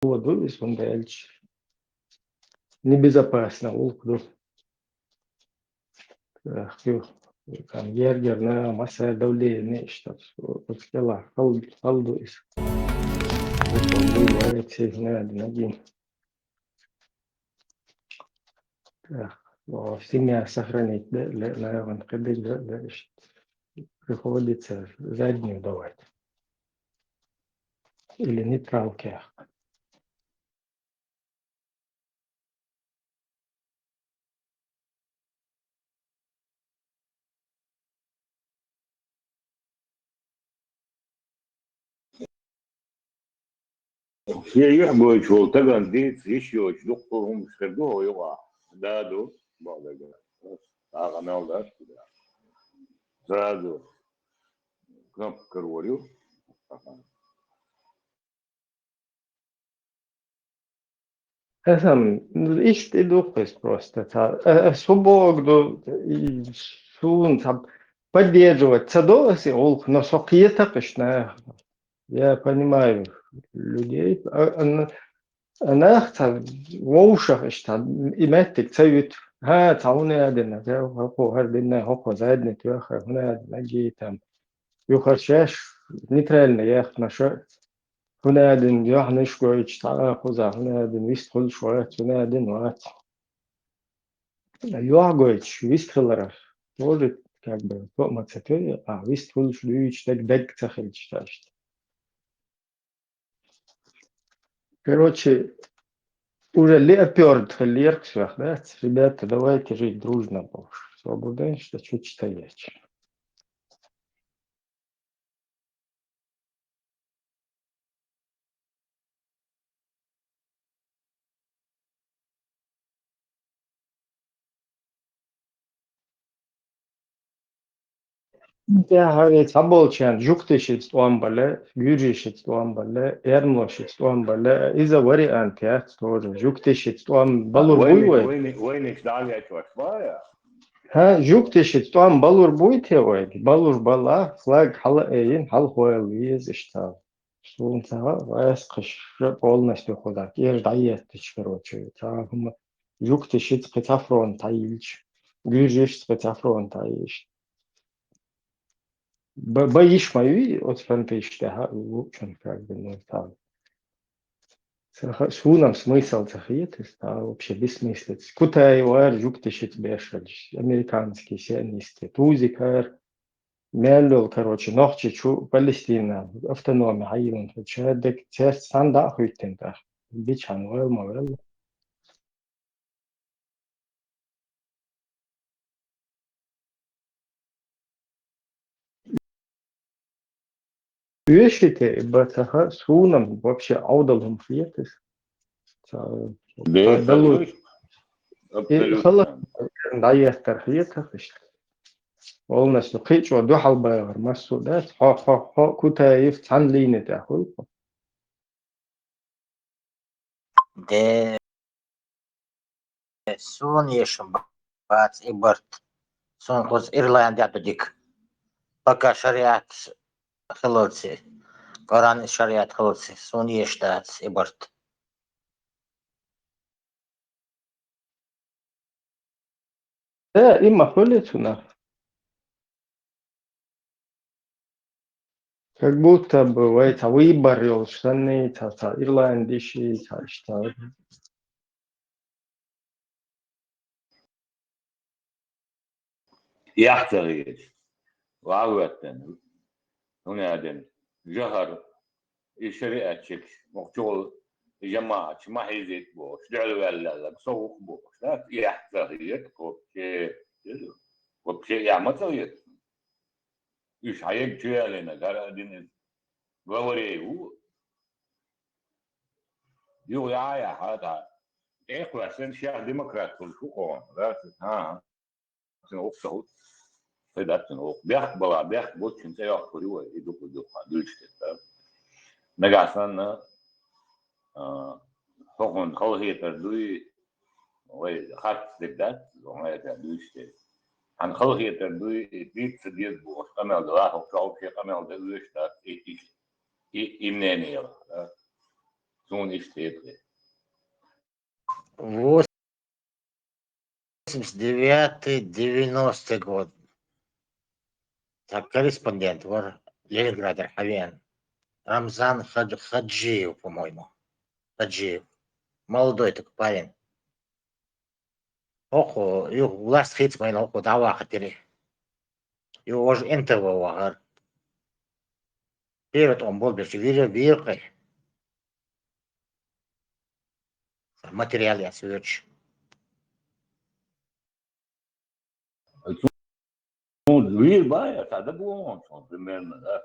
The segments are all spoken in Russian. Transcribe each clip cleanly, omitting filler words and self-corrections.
воду, и он дальше небезопасно, улку. كان يرجعنا مسا دولية نشطة وكلا خلدو إس وصلوا وعيت سيفنا دنجين وسيميا сохранить لا ينقبل لا приходится заднюю давать или нейтралки. يحبوا شو تقن ديت يشيو دقهم سكردوه يوقع دادو بعد كده أغنى ولا كده زادو كم كروليو Sam isti dupes просто. Свободу и сун там поддерживать цадосы, олк, но сокета пешна. Я понимаю людей. Она в ушах что иметик цают. Тауны один, я хопо хардина хопо задний тёха, хуна наги там. Юхаршеш нейтрально я наша. هنادن يحن شوية تعاقز هنادن ويستخل شوية هنادن وات يوعجوش ويستخلره тоже как бы то мацапе вистхул шлюич так даг цахельчташт. Короче, уже леопард лерксвах, да, ребята, давайте жить дружно больше. Свобода, что чуть стоять. Ja, hari tabolchan juktishit tuambale, gürishit tuambale, ermoshit tuambale, iza vari antiat тоже juktishit tuam balur buiwe. وينك دعوة وشوية Ha juktishit tuam balur buitewe, balur bala, flag hala ein, hal hoel viz ishta. Сунца вайсқыш полностью худак. Ер даеттич, короче. Там juktishit спецафрон таилч, гürishit спецафрон таилч. Боишь мою от фантастики, лучше как бы ну там. Шунам смысл захиет, вообще бессмыслица. Куда его жук тащит бешать, американские сионисты, тузикар, меллил, короче, ногчи чу Палестина, автономия, хайвен, чадек, цест санда хуйтенда, бичан, мовел. Üyeşite, батаха, шунам вообще аудалом фиетес. ده Белу خلاص абсолютно ضيع ترخيصها полностью قيتشو دو حلبة مسودات حو كوتا يفتحن لينة تأخذ de sun yeshim bat ibart sun kuz Ирландия дик пока шариат хилотси Коран шариат хилотси sun yeshtat ibart да има хулицуна как будто бы это выбор штаны та ирландиши та что يحترق وعوة هنا دن جهر شريعتك مقتول جماعة ما حيزيد بوش دعوا ولا بصوق بوش لا يحترق وبشيء يعمل تغيير إيش هيك شيء لنا قال دين غوري هو يو يا هذا إيه كويسين شيء ديمقراط في الحكومة لا ها سنوقف فده سنوقف بيح بوش انت يا أخوي يدوق دولش نجا سنة حكم خليه تردوي وخط دكتات وما يتردوش عن خليه تردوي ديت سديت بوش قمل دراهم وكاو في قمل دوش تات إمنانية Сон ишь 89-90 год. Так, корреспондент, Ленинград, Хавиан. Рамзан Хаджиев, по-моему. Хаджиев. Молодой такой парень. Охо, власть хитсмайн, охо, дава хатери. Его уже НТВ вагар. Перед он был без виркой. Материал я свечу. Вир бая, тогда был он примерно, да.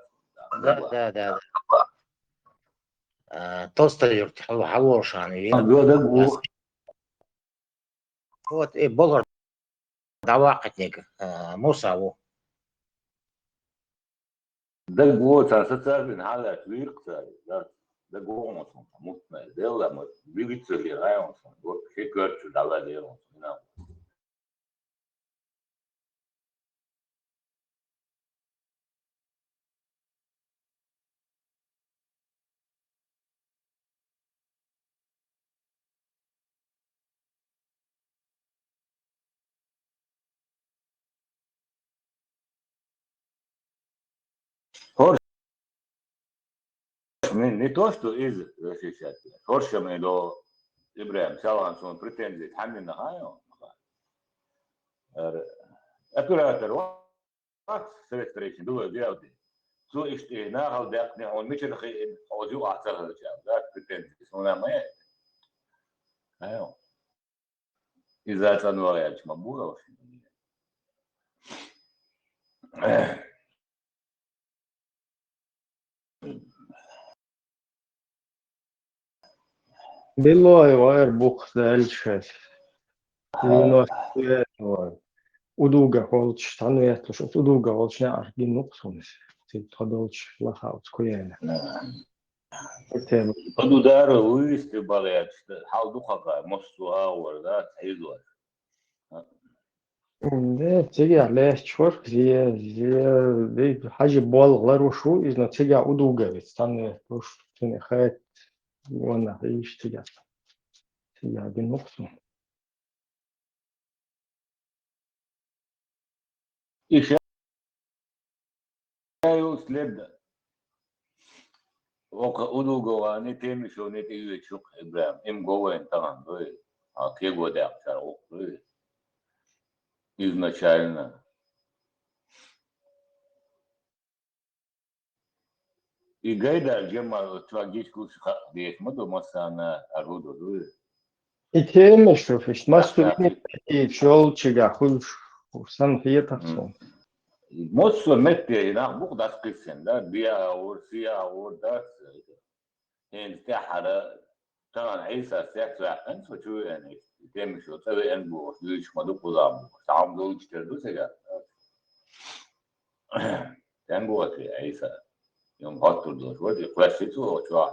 Да. Толстой юрт, Хавошан, Да. вот, и Болгар давакатник, Мусаву. Да вот, социальный халат виркса, да. Да гомос, мутная дела, мы двигаться ли район, вот шикарчу дала дело. Не то, что из защищателя. Хоршами до Ибраим Салансон претензии хамни на хайо. Оператор вот Совет Речи было делать. Су ишти нахал дакни он мичен хи оджу ахтар хача. Да претензии. Сона мэ. Хайо. Из-за этого новая чмабура. Bilo je Airbook dälčes. 90 uduga holč, tanu jätlus, uduga holč näärgi nuksumis. Siit hodolč lahaut kujene. Teema. Удар вывести болеет, что халду хака, мосту ауэр, да, цейзуар. تيجي شور زي حاجة بالغ وشو إذا تيجي أدوجا بتستنى وش تاني خيط وانا عيش تيجي بالنقص. Ишаю следа. Ока удугова не теми шо не теми чук Ибраим. Им говорен там, вы, а те годы актер, вы изначально. И гайда гема трагическую здесь мы дома на оруду, вы. إتهم شوفش ما استويني شغل تيجي خلش وسن هي تحصل. Моцо метте на бук дас кисен, да, биа اور سيا اور داس. هين تحرى طبعا عيسى سيكسا انت شو يعني تم شو تبي انبو ليش ما دو قضام تعام دو يشتردو سيجا تنبو في عيسى يوم هاتو دو شو دي قلاشتو شو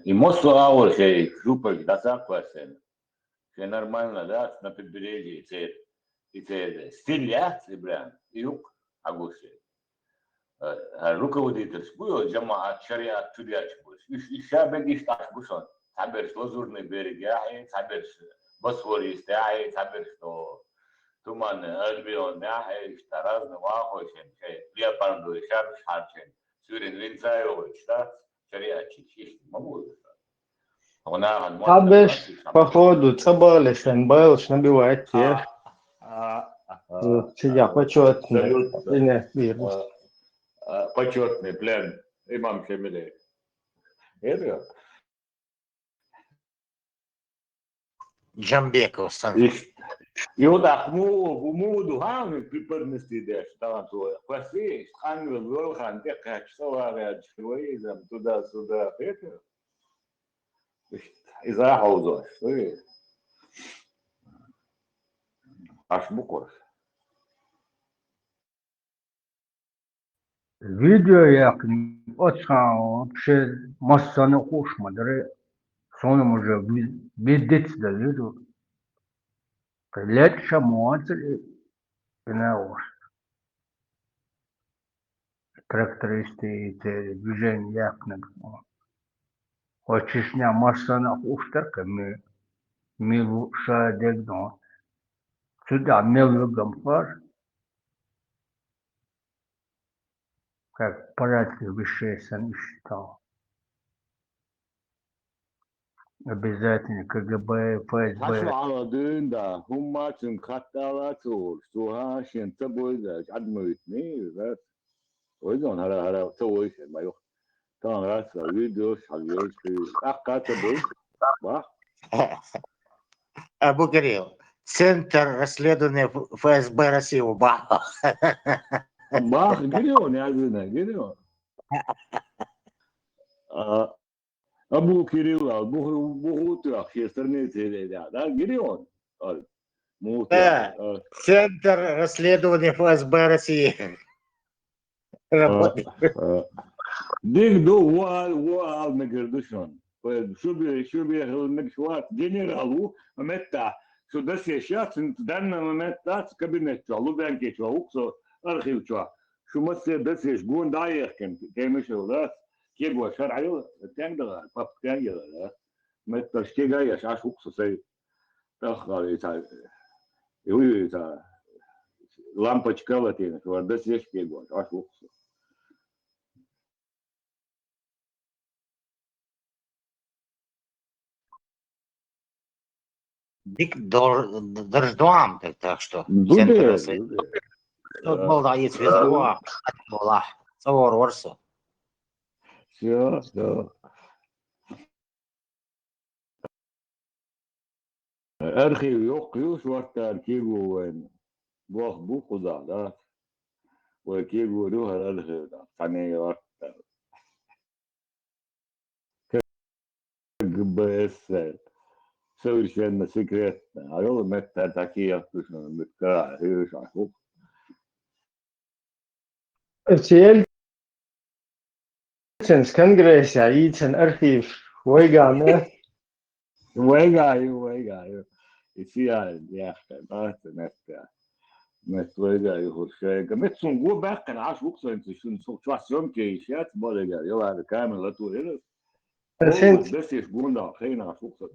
يمصو اول شيء سوبر داسا قلاشتن شيء нормально да на побережье и стиль Ибран юг агуси руководитель был جماعة شريعة ترياش بس الشعب يشتاق بسون تعبرش لزورني برجعي تعبرش بصوري استعي تعبرش تومان أربيون ناحي اشترازنا واخو شيء ليه باندو الشعب شحال سورين لينسايو اشتا شريعة شيء موجود هنا حبش походу صبر لسن بايلش نبيوعد تيش تيجي почетный إنه вирус. Почетный плен имам Шемилей. Это Джамбеков, и вот так му духан приперности деш там то класси ангел волхан те как сова швей там туда-сюда это из-за хауза что аж буквы. Video yakın açan şey masana koşmaları sonra może видеть да видео легче муатер не уж трактористы движение яхнет. Очишня массана уштарка милу шадек дон. Сюда милу гамфар, как парадки высшие саништа. Обязательно КГБ, حشو ФСБ. على دين ده هم تنخطرات وشوها شين تبوي ده عدمتني بس ويدون هلا تويش ما يخ كان راس فيديوش حلوش في أقعد تبوي صح Абу Кирилл, Центр расследования ФСБ России УБА. باخ جريون يا زلمة جريون أبو كيريل أبو تراخ شيسترني تيجي ده جريون مو Да, تراخ Центр расследования ФСБ России. Работает. ديك دو وال نقردشون شو بي نقشوات جنرالو متى شو دس يشات دنا متى كابينت شو بانكي شو وكسو ارخيو شو مسي دس يش جون داير كان شو لا كيغو شرعي تنقدر باب تنقدر متى شكي جاي شاش وكسو سي تخلي يتا يوي يتا لامبочка латина شو دس يش كيغو شاش وكسو Дик дождуам, так что. Центр Дуде, расследования. дуде. Тут был да и звезду, была. Цавор Орсу. Все. Archiv yok już وقت archivu وين بوخ بوخو ده وكيبو روح الارخيv ده ثاني وقت ГБС совершенно секретно. А я мета такие точно мета хирш ахук. Ieeltsens kongressā īcen arhīvs Vaigānē. Вайгаю. И сия яхта, да, мета. Met ويجا يخش met zo'n goed back en als ook zo in zo'n twaalf zo'n shit bollega joh de kamer laat toe is Sint dus is gewoon daar geen als ook zo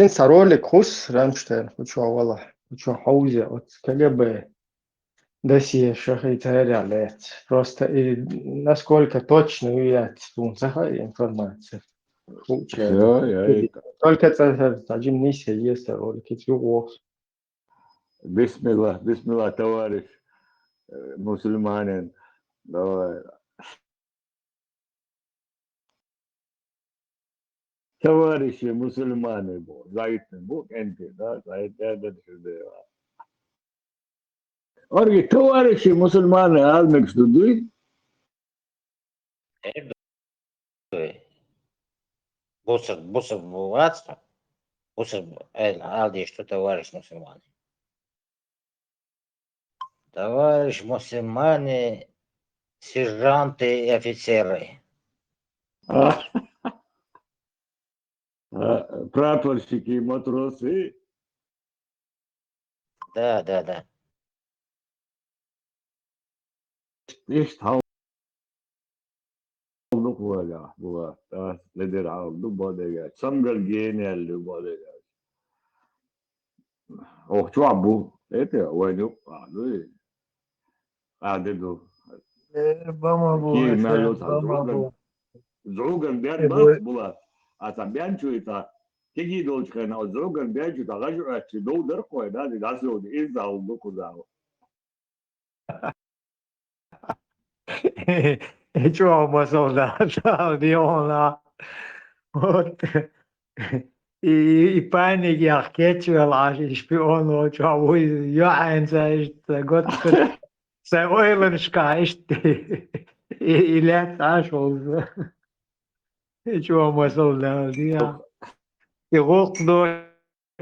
Сароли Кус Рамштайн, Учуавала, Учуахаузе, от КГБ. Досье Шахайтаря. Просто и насколько точно я информация. все я это Только это один миссия есть ролики всего. бисмилlah товарищ мусульманин давай товарищи мусульмане зайтын бу энти да зайтын шуде орги товарищи мусульмане алмек студуй Бусов братство. Бусов Алди, что товарищ мусульмане. Товарищ мусульмане, сержанты и офицеры. прапорщики и матросы Да. ايش aldık bu da nedir aldı bu da sangal genel bu da oh çuha bu ete oyunu aldı adedo ki mello ta zogan ben bak bula ata ben çuita tegi dol çıkana zogan ben çuita gaju açı doğdur koy da nasıl oldu iz aldı kuzağı E čuvamo soldata, Diona. Вот. И паник я кечвел аж и шпион очаву я einzest Gott se oilen skast и лет аж oldu. E čuvamo soldata ya. И рук до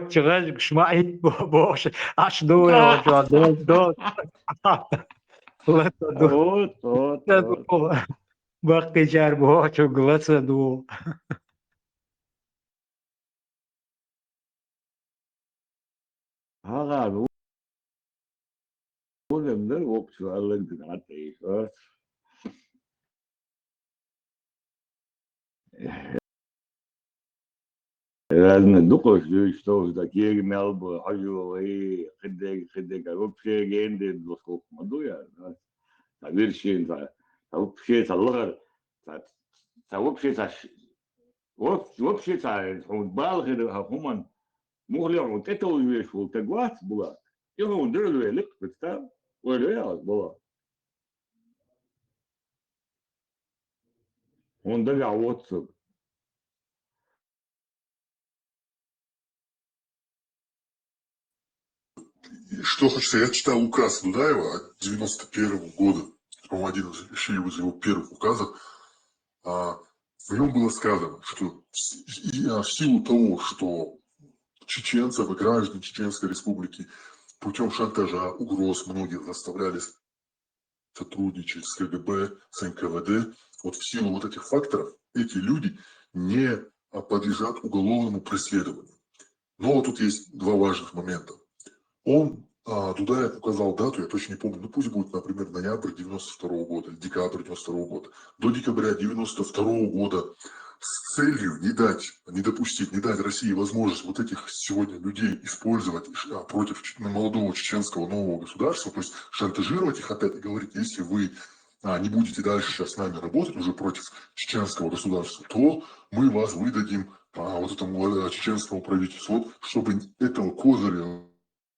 чрез гшмайт бош аж до я до лето до вот Bakti jar bo choglasa do. ها bu ne okçu alın dinatı لازم ندوق что такие мелбы حجوي خدك вообще جند بسوق مدويا تعبير вообще الله вообще вообще بالغ هم مغلق وتتو يشوف تجوات بلا يهون درلو يلق بتاع ولا يا بلا هون دقع واتساب И что хочется, я читал указ Дудаева от 91 года, по-моему, один из его первых указов. В нем было сказано, что в силу того, что чеченцев и граждан Чеченской Республики путем шантажа, угроз многих заставляли сотрудничать с КГБ, с НКВД, вот в силу вот этих факторов эти люди не подлежат уголовному преследованию. Но тут есть два важных момента. Он, Дудаев указал дату, я точно не помню, ну пусть будет, например, ноябрь 92 года, или декабрь 92 года, до декабря 92 года, с целью не допустить, не дать России возможность вот этих сегодня людей использовать против молодого чеченского нового государства, то есть шантажировать их опять и говорить, если вы не будете дальше сейчас с нами работать уже против чеченского государства, то мы вас выдадим вот этому чеченскому правительству, вот, чтобы этого козыря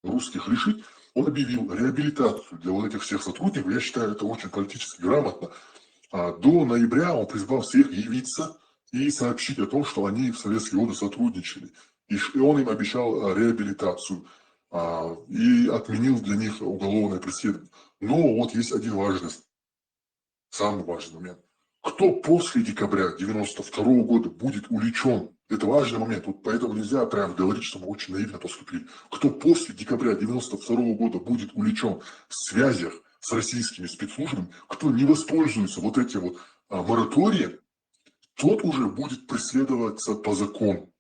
русских лишить, он объявил реабилитацию для вот этих всех сотрудников. Я считаю, это очень политически грамотно. До ноября он призвал всех явиться и сообщить о том, что они в советские годы сотрудничали. И он им обещал реабилитацию и отменил для них уголовное преследование. Но вот есть один важный, самый важный момент. Кто после декабря 92 года будет увлечен? Это важный момент. Вот поэтому нельзя прям говорить, что мы очень наивно поступили. Кто после декабря 92 года будет увлечен в связях с российскими спецслужбами, кто не воспользуется вот этим вот мораторием, тот уже будет преследоваться по закону.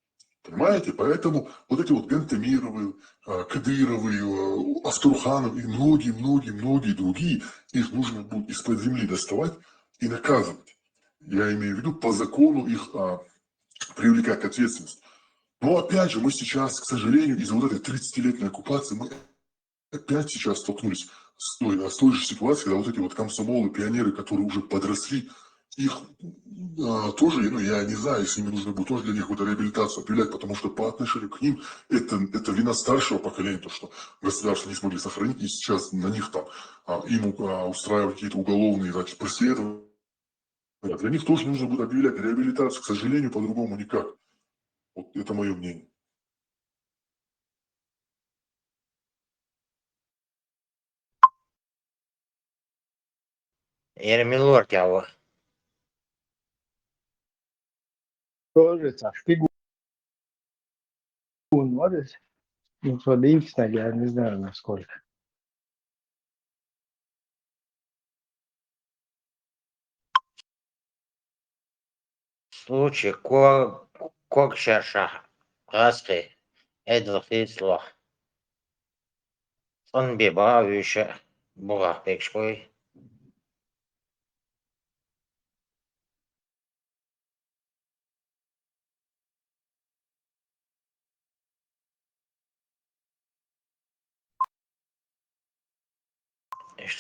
Понимаете? Поэтому вот эти вот Гантемировы, Кадыровы, Автурханов и многие другие, их нужно будет из-под земли доставать и наказывать. Я имею в виду по закону их привлекать к ответственности. Но опять же, мы сейчас, к сожалению, из-за вот этой 30-летней оккупации, мы опять сейчас столкнулись с той же ситуацией, когда вот эти вот комсомолы, пионеры, которые уже подросли, их тоже, ну, я не знаю, если им нужно будет тоже для них какую-то реабилитацию определять, потому что по отношению к ним это вина старшего поколения, то, что государство не смогли сохранить, и сейчас на них там им устраивать какие-то уголовные, значит, преследования. Для них тоже нужно будет объявлять реабилитацию, к сожалению, по-другому никак. Вот это мое мнение. Ермилор кого? Тоже так, шпигун, вот, ну, что единственное, я не знаю, насколько. Случай, кок шерша, раски, эдвахисло. Он беба, вюше, буга пекшкой.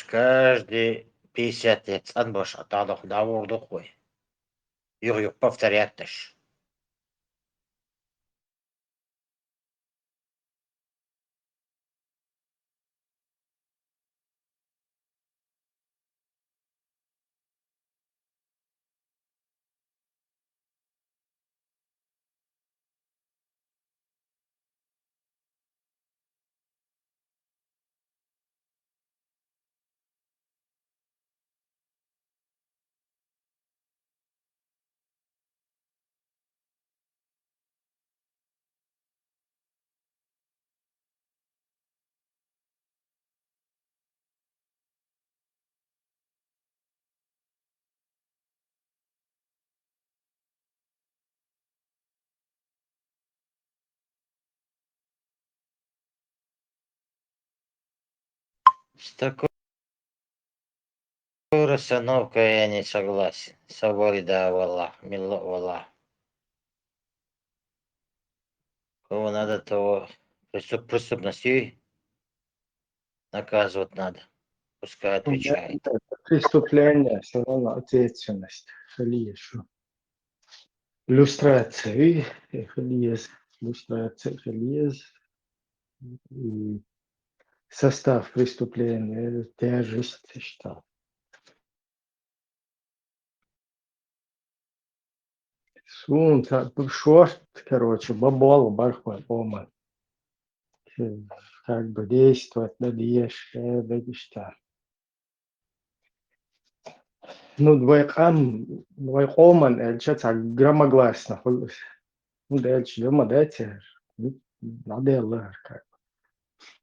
Каждый 50 лет отбаш атадох давурду хуй. Юг повторяттыш. С такой расстановкой я не согласен. Саворида валлах, милла валлах. Кого надо, того преступностью наказывать надо. Пускай отвечает. Это преступление, все равно ответственность. Халиешу. Люстрация, халиез. Люстрация, халиез. И состав преступления, тяжесть, что. Сун, шорт, короче, бабол, бархва, ома. Как бы действовать, надеешь, что. Ну, двойкоман, эльчат, громогласно. Ну, дальше, дома, дайте. Надо Аллах, как.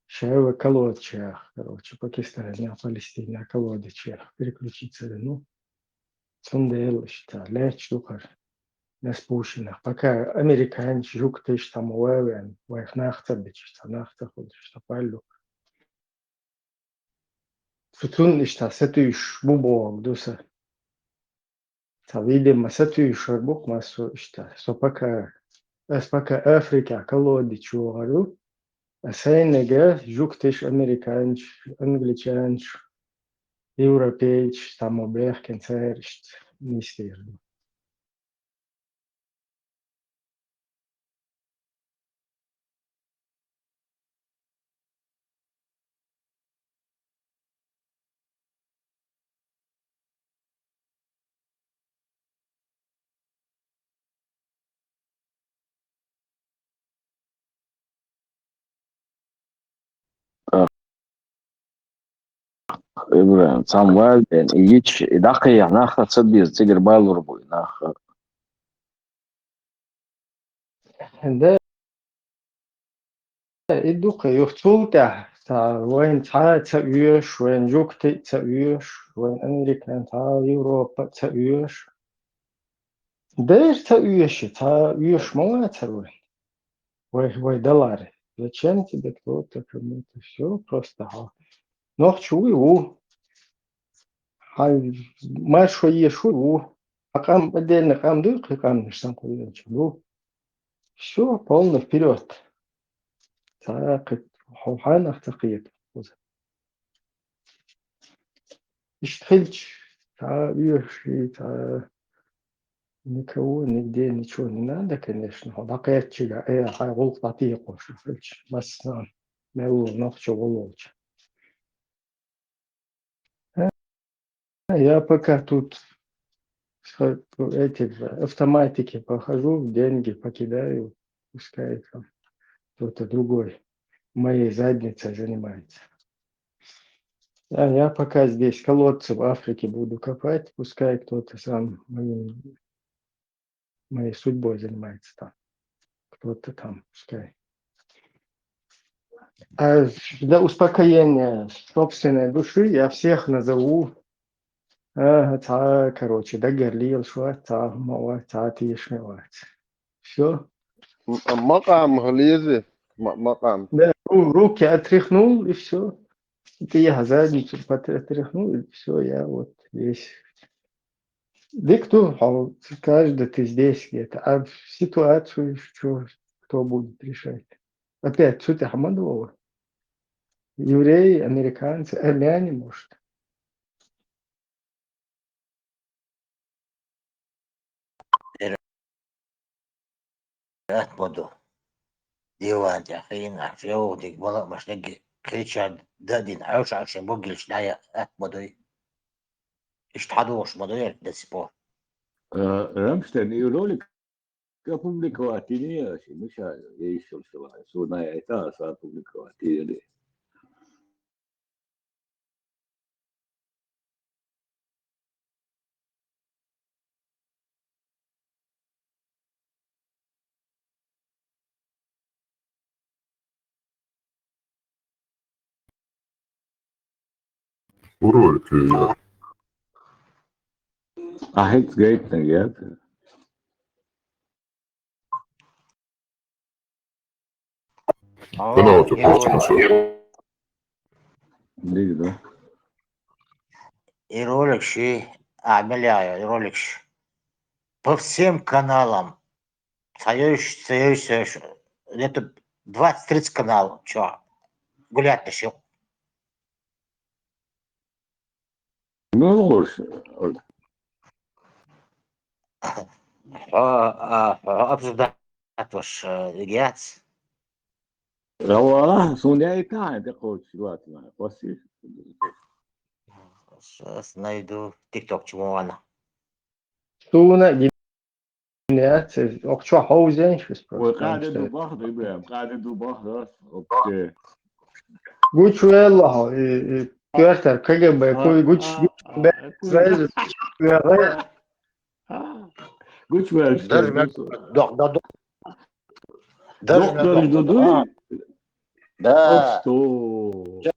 Шева колодчах, короче, Пакистан, Палестина, колодчах, переключиться, ну, сундел, что, лечь, духар, не спущено. Пока американец, жук, ты ж там уэвен, вайх нахта, бичь, нахта, ходишь, что палю. Сутун, что, сетуиш, бубок, дуса. Та, видимо, сетуиш, арбук, массу, что, пока Африка, колодич, говорю, а сейнеге, жук, ты ж американец, англичанец, европеич, там обрехкен, церсть, мистерно. إبراهيم صامويل يجيش دقي ناخذ تصدي تيجر بالوربوي ناخذ ده إدوك يختولته تا وين تا تأويش وين جوكتي تأويش وين أمريكا تا أوروبا تأويش دير تأويش تأويش ما تروي وي доллары. Зачем тебе кто-то кому-то все просто нохчу его маршо ешу его акам отдельно кам дух кам нишсан куючу все полно вперед так حوحان تقيت اشتغلت та никого нигде ничего не надо, конечно. Дакетчига, хайгул татико, шуфельч, басна, мелу, нохчо, волочь. Я пока тут эти автоматики похожу, деньги покидаю, пускай там кто-то другой моей задницей занимается. А я пока здесь колодцы в Африке буду копать, пускай кто-то сам моей судьбой занимается там. Кто-то там, пускай. А для успокоения собственной души я всех назову, короче, догорлил, что все. مطعم غليظة مطعم Да, руки отряхнул, и все. Это я задницу отряхнул, и все, я вот здесь. Да кто, каждый ты здесь где-то, а ситуацию что, кто будет решать? Опять, что ты Хамадова? Евреи, американцы, армяне, может. Буду. ديوان تأخين عفيو ديك بلا مش نجي كريتشارد دادين عوش عشان بوجل شنايا بدوي اشتحدوش بدوي ده سبور رامشتين يقولوا لك pubblico مش يشوف سونا يتا صار pubblico attivi Уролик я. هيك جايت نجات Она у тебя просто концерт. ديك ده И ролик и ролик по всем каналам. Союз, где-то 20-30 каналов. Чё? Гулять решил. Ну, уж. Обсуждать ваш региац. والله سوني كان تقول شوات ما قصير. Сейчас найду ТикТок, чему она. Суна генерация. Ох, что хаузеншись просто. وقاعد دوباخ إبراهيم قاعد دوباخ راس أوكي. Гучу Эллахо, Пёртер, КГБ, Гуч Израиль, Гуч верш. Даже меня Доктор Дудуй. Да. Отстой.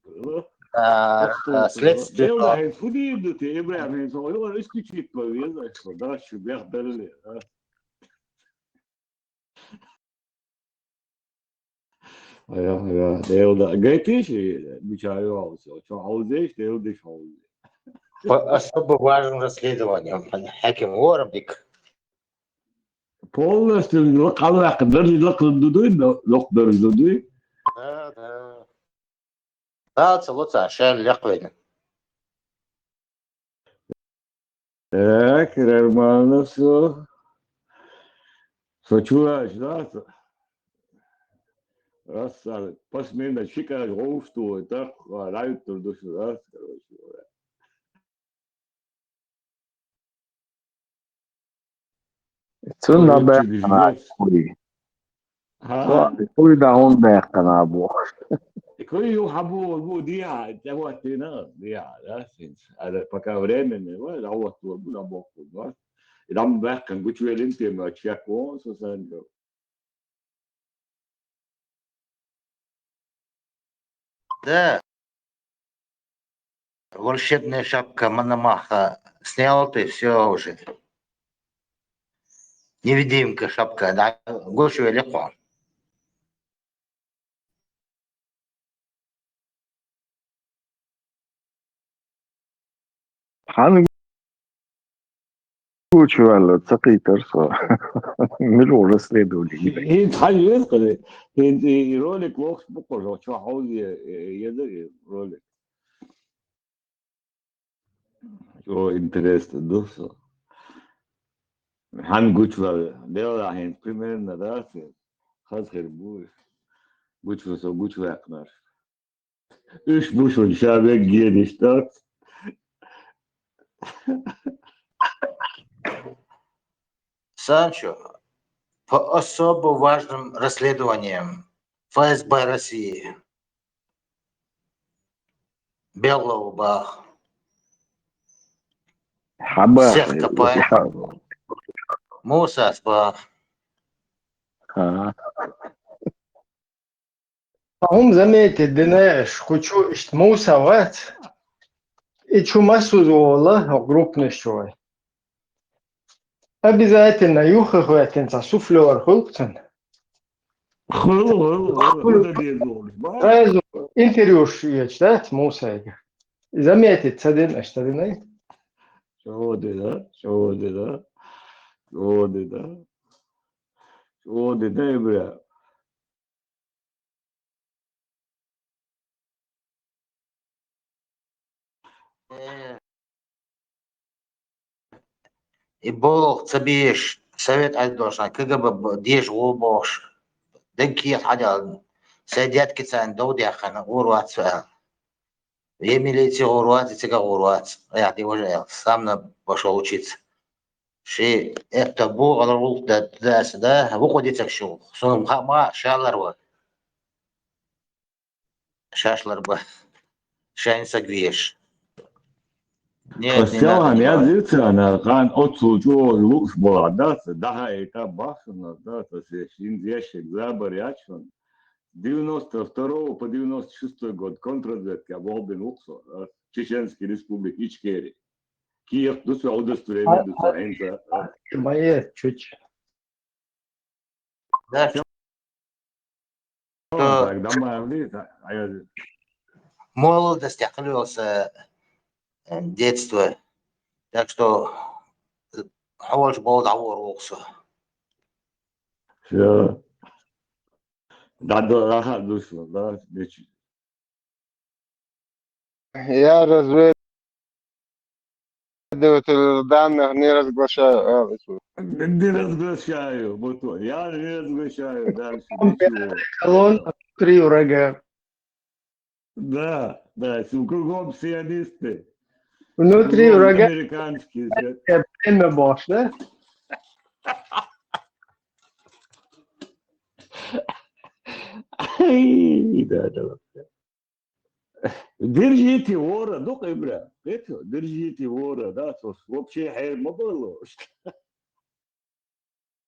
Следствие. Deel hij het voedien doet, Ibrahim heeft zo heel erg geschikt maar weer dat zo dat je weg bellen. Ja, deel dat. Geit is je, moet je al zo. Zo oud is, deel dit oud. По особо важным расследованиям. Хаким Воробик. Полностью лак доктор Дудуй. Да. Да, целуться, Ашель Ляхвейн. Так, нормально все. Сочувствуешь, да? Раз, посменно чикать голову, так, райт туда сюда, короче. Sunna Короче, bäckarna ждет. kuri. ها Kuri da hon bäckarna bo. كل يوم حبوا دي جواتنا دي هذا пока времени ولا هو طول بقول إذا ما بقى كان قلت له أنت ما تشاكون سوسن Да. Волшебная шапка Мономаха. Снял ты все уже. Невидимка шапка. Да. Гошу легко. Han gucci väl tsaqiter så. Milor rasledu li. هي تحيز كده هي رولك وقت بقول شو عاوز يدري رولك شو انترست دوس han قلت له ده هين primer nada خلاص خير قلت له سو قلت له أقنار إيش بوش الشابك جيد اشتاق Санчо. По особо важным расследованиям ФСБ России. Белого Habba. Секта П. Муса Спах. Ha. هم زميت الدناش خشو موسى وات إيشو مسوز والله جروب نشوي أبي ذات إن يوخ واتن تصفلو ورخلقتن خلو رازو انتريوش يجتات موسى زميت تصدن أشتدني شو ده شو ده شو ده شو ده يبرا И Бог цабиш совет Альдоша. КГБ деш лобош. Денки حاجة سيدات كتان دودي أخنا غوروات سؤال. يميليتي غوروات يتيجا غوروات. يعني وجه سامنا بشو учиться. شيء это бо аларул да сюда выходит так шоу. Сон хама шаларва. Шашларба. Шанса гвеш. Нет, не надо. فالسواء Не يا надо. زلت أنا كان أتصل جو الوقت بعدات ده إيتا باشنا ده تسيشين زيش إكزابر ياشون 92 по 96 год контрразведка Волбин Уксо, Чеченский республик Ичкери. Киев до своего удостоверения до своего. мои чуть Да, Так, дома влит, молодость оклюился детства. Так что حوالش بود عور وقصة. Все. Да, ага, душло, да, Я разведыватель данных не разглашаю. не разглашаю, Бутон, я не разглашаю дальше ничего. Колон, три врага. Да, кругом сионисты, Внутри кругом врага американские. время баш, да? Да. Держите вора, ну-ка, бля, это, держите вора, да, вообще хер было.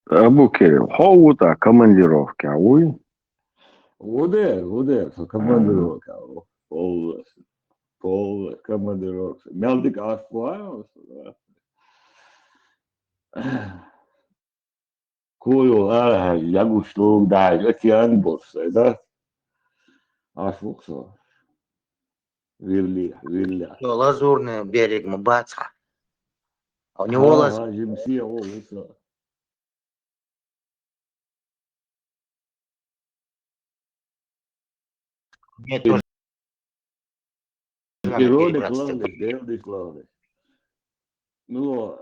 Абу Кирилл, хоута командировки, а вы? Удар, командировка, пол командировка. Мелдик асплавился, да. Кую, я гушло, да, океан болса, да. Ашвуксо. Вилля. Лазурный берег Мбацха. А у него лазурный. Жемсия, о, Мне тоже надо Ироник перебраться. лавлес, девдик лавлес. Ну,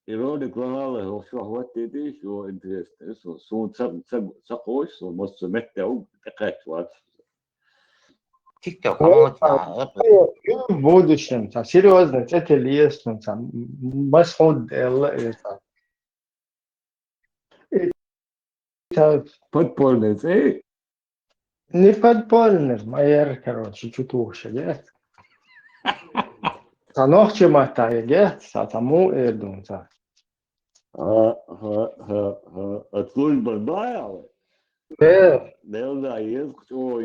ироник лавлес, что хватит, что интересно, что сон цакош, что может метеу, такая чувак. Тик-ток, а В будущем, там, серьезно, это лестно, там, масход, это, Подпольный, не подпольный, майер, короче, чуть лучше, да? Санохче матай, да? Сатаму эдун, да. от службы даял, девда езк, что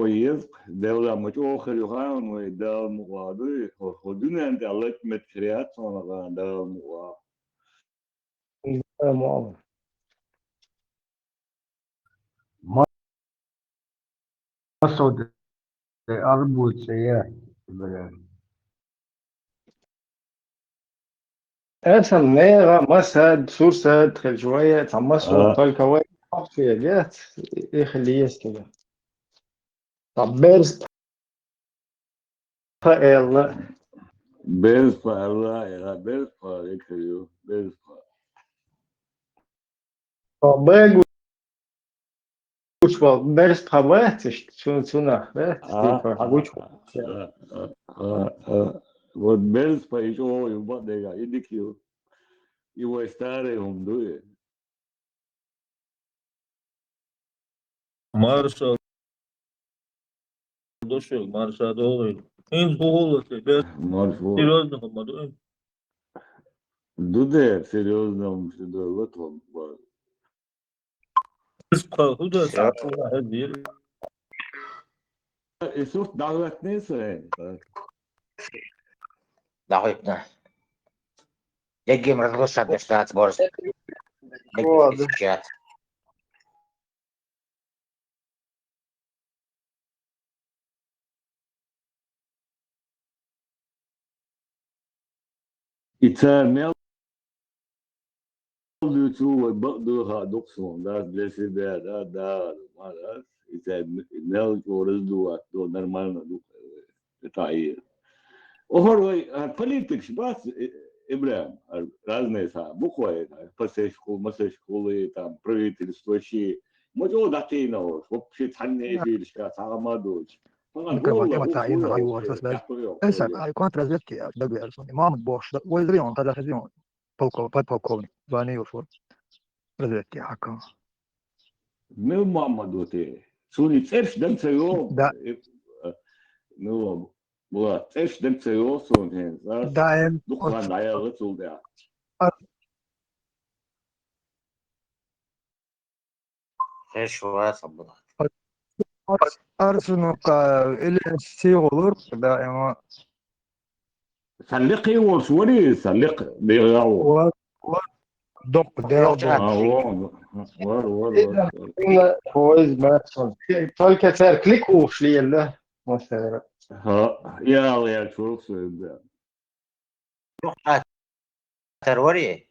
езк, девда мочо хрюхан, мы дал муаду, ходуна ант аллах метриат, он дал муа. مصعد أربط سياح بلاد. Это нера, масад, сурсад, хельжуая, там масу, только вы, да? Их лезть, да. Там берст, элла. Безпа, Allah, безпа, я говорю, безпа. Бегу, учвал, берст хават, цунах, да? Типа, Вот безпа еще, и вот я, иди кью, его старый он дует. Маршал дошел, маршал долой. Им голос, ребят, Маршал. серьезно, помогу. Дуде, серьезно, он что вот он. Куда сапуга дир. Исус давлет нейсе. Давайте. Я гейм разглашать, да что отборс. Чат. И царь мел дучу, духа дуксон, да, для себя, да, и царь мел раздувать, то нормально дух. Это и. Охорой, политик, бас, Ибрам, разные буквы, посей школы, масей школы, там, правительство, щи. Может, датейно, вообще ценные фишка, самадуч. Никогда تعيين غيور فسبب اسال اي كونت разведки добьется мам бош ويدري он тогда ходил подполковник звонил фор разведки хака Ну, мама доте. Суни церш дем церо. да Ну, была церш дем церо сон хен. даем Духлан дая лыцул да. Швас было. Арсеновка или силур даем سلقي وصوري سلق بيغاو. دوق Поезд Мэрсон. Только царь клику ушли, да? ها يا شو ده تروري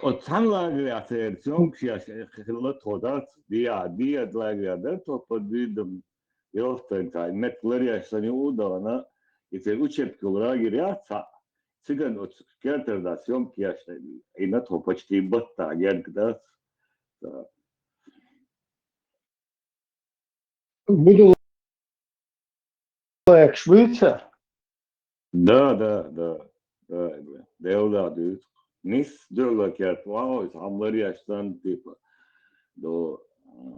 och handläggare خلت هودات دي لاجر ده تو بديدم يوستن متلريا سنيودا انا يتلوچت كوراجريا سيجن от кертер да съемки я и на то почти бота я да Буду як Швейцар. да да du nis döla kert wow is hamlariya stan типа до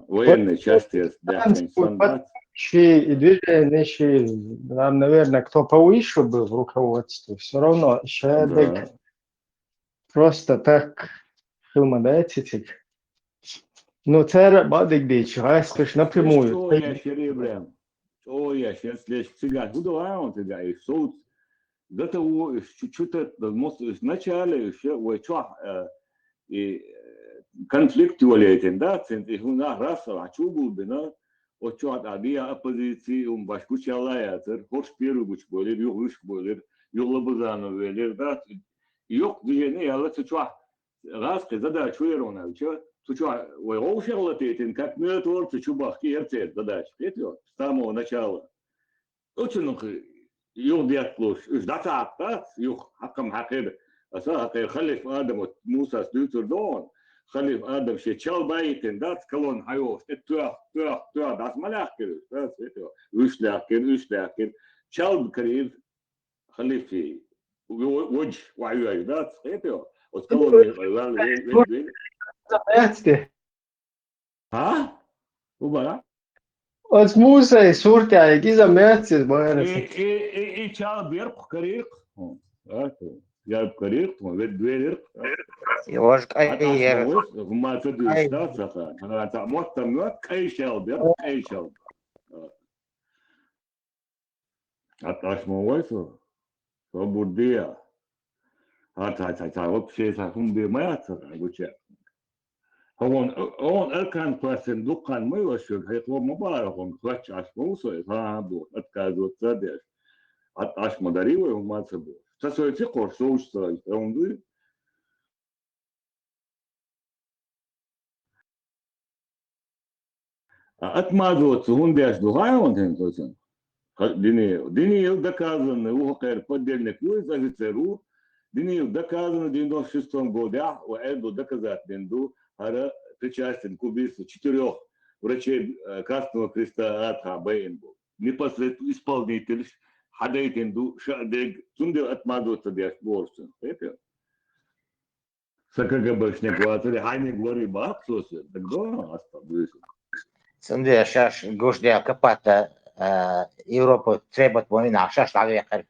военной части Дахтинстан, да? И движение, нам, наверное, кто повыше был в руководстве, все равно Да. просто так filmēticiet. Nu, cer, badik dīči, aizskaš напрямую. Что я серебрям? Что я сейчас лишь цыган? Буду он цыган, и соус. До того чуть-чуть, вначале еще, и конфликт валетен, да, центри хуна раса, а чубу бина, очуат адия оппозиции, башкучалая, хош первый буч болер, югуш болер, юлабузану велер, да, юг движение, я лучше чуа, раз когда чуерона, чуа, чуа, ой, оушерлатетен, как мертвор, чубах, кирцет, задач, это с самого начала. Очень يوم بيطلوش إيش دفع بس يوم حكم حقير أصلا خلف آدم موسى سدوتر دون خلف آدم شيء شال بايتين دات كلون حيوش توا دات ملاك كده بس إيش لكن شال بكرير خلف في وجه وعيوش دات إيه وتكلون وين ها وبلا Ots mūsei surtēji izamērcis, bairas. И чал бирк карик. Я карик, вед дверик. يوجك أي ما تدري لا سخان. أنا تعمد تموت كي شال بيرك كي شال. أتاش مويسو. فبوديا. هاي وبشيء سهم بما يتصل بوشة. هون أركان كويسين دكان ما يوشك هيقول مبارك هون كويس عشموسو يفهموا أتكادو تصدق. أتاش مداري وهم ما تبوا. تسويتي قرصوش تراي تروندي. أتمادو تهون بيش دهاي وانتين توسن. ديني доказано هو غير поддельных войск офицеру. ديني доказано 96 году, وعندو доказать динду هذا причастен к убийству 4 врачей Красного Креста от Хабейнбу. Непосредственно исполнитель حدايتندو شادق تندو أتمادو تديش بورسن. إيه سكاكا باشنك واتري هايني غوري باكسوس. دقو أستبويس. سندي شاش جوش دي كبات Европа требует войны, а шаш лави якар.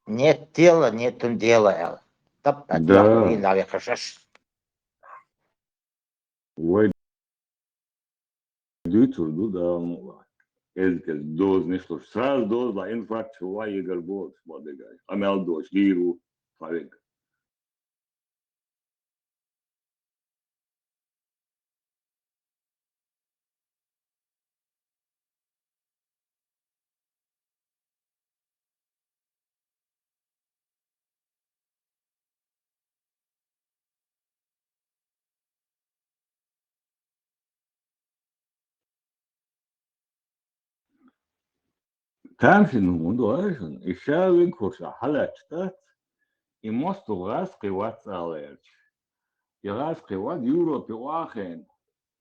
Нет дела, нет дела. Да. Войны лави шаш. Ой, дютурду да. Ezkez doz nešto, sraz doz la infakt ovaj igar bod, bodegaj. Amel doz, liru, fareg. Tansin mundo aşın, işavin kursa halaçtat, imostu raski vat alerç. И раски в Европе уахен,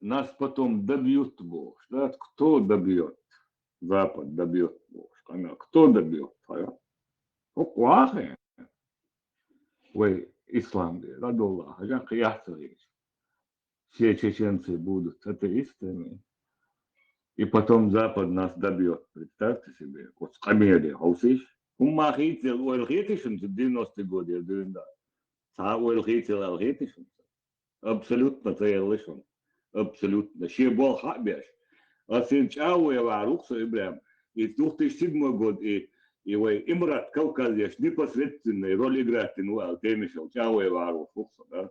нас потом добьют Бог. Кто добьет? Запад добьет Бог. Кто добьет? Уахен. Ой, Исландия, радулла, хажан киясович. Все чеченцы будут атеистами. И потом Запад нас добьет. Представьте себе. Вот с комедией, хаусиш. Умахител, уэлхитишен, 90-е годы, да. Са уэлхител, алхитишен. Абсолютно це лишен. Абсолютно. Ще бол хабеш. Осенчауэ варукса Ибрам. И в 2007 год и Имрат Кавказьяш непосредственную роль играет в теме Чауэ варукса, да.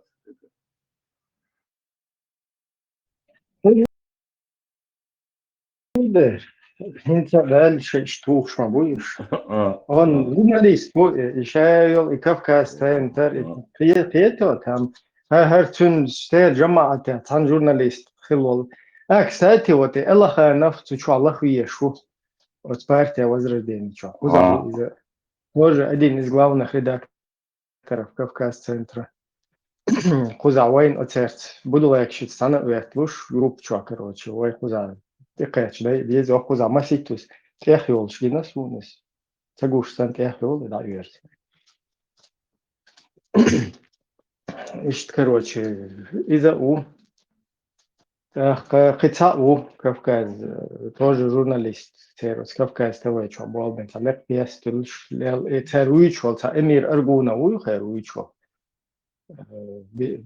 ده انت دальше штук ما будешь. Он журналист, شايل كافكاس تنتر قيته تام هرتون ستير جماعة تان جورناليست خلول ساتي وتي الله نفسه شو الله يشوف وتبارتي возрождение что куза из тоже один из главных редакторов Кавказ центра куза вайн оцерт буду легче стана вертлуш групп что короче ой куза تقيش ده بيز أخوز عما سيتوس كيخيول شلينا سونس تقوش سان كيخيول دا يرس إيش короче إذا قطع كافكاز тоже журналист تيروس كافكاز توي شو بالبن تلاقي بيستلش تروي شو تا أمير أرجونا ويخيروي شو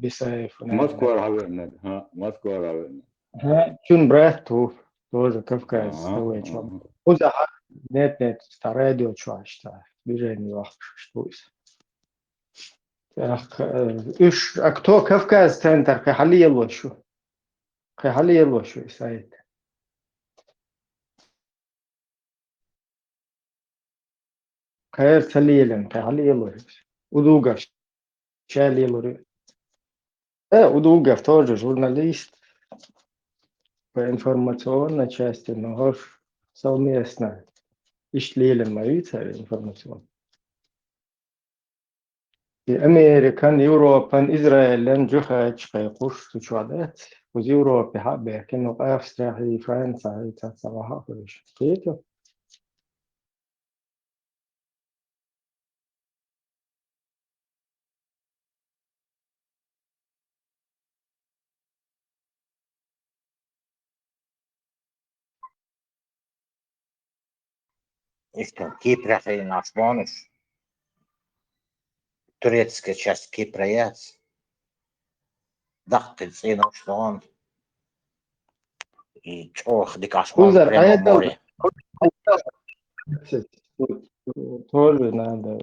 بسيف Москва равен, ها Москва равен. ها شون براتو тоже كافكاز توي شو وزا нет ста радио شو أشتا движение واحد شو إيش أكتو كافكاز تنتر كحاليا وشو كحاليا وشو سعيد خير سليلا كحاليا وشو ودوغا شالي لوري ودوغا тоже журналист по информационной части но совместно ишли моится информационно في أمريكا يوروبا إسرائيل جوخاتش قيقوش تشوالات وزي أوروبا حابة كأنه أستراليا فرنسا هي صراحة كلش كيف Искам Кипра и наш бонус. Турецкая часть Кипра есть. Дахтин сына что он. И чох дикашмон وزر прямо в أيضا море. тоже надо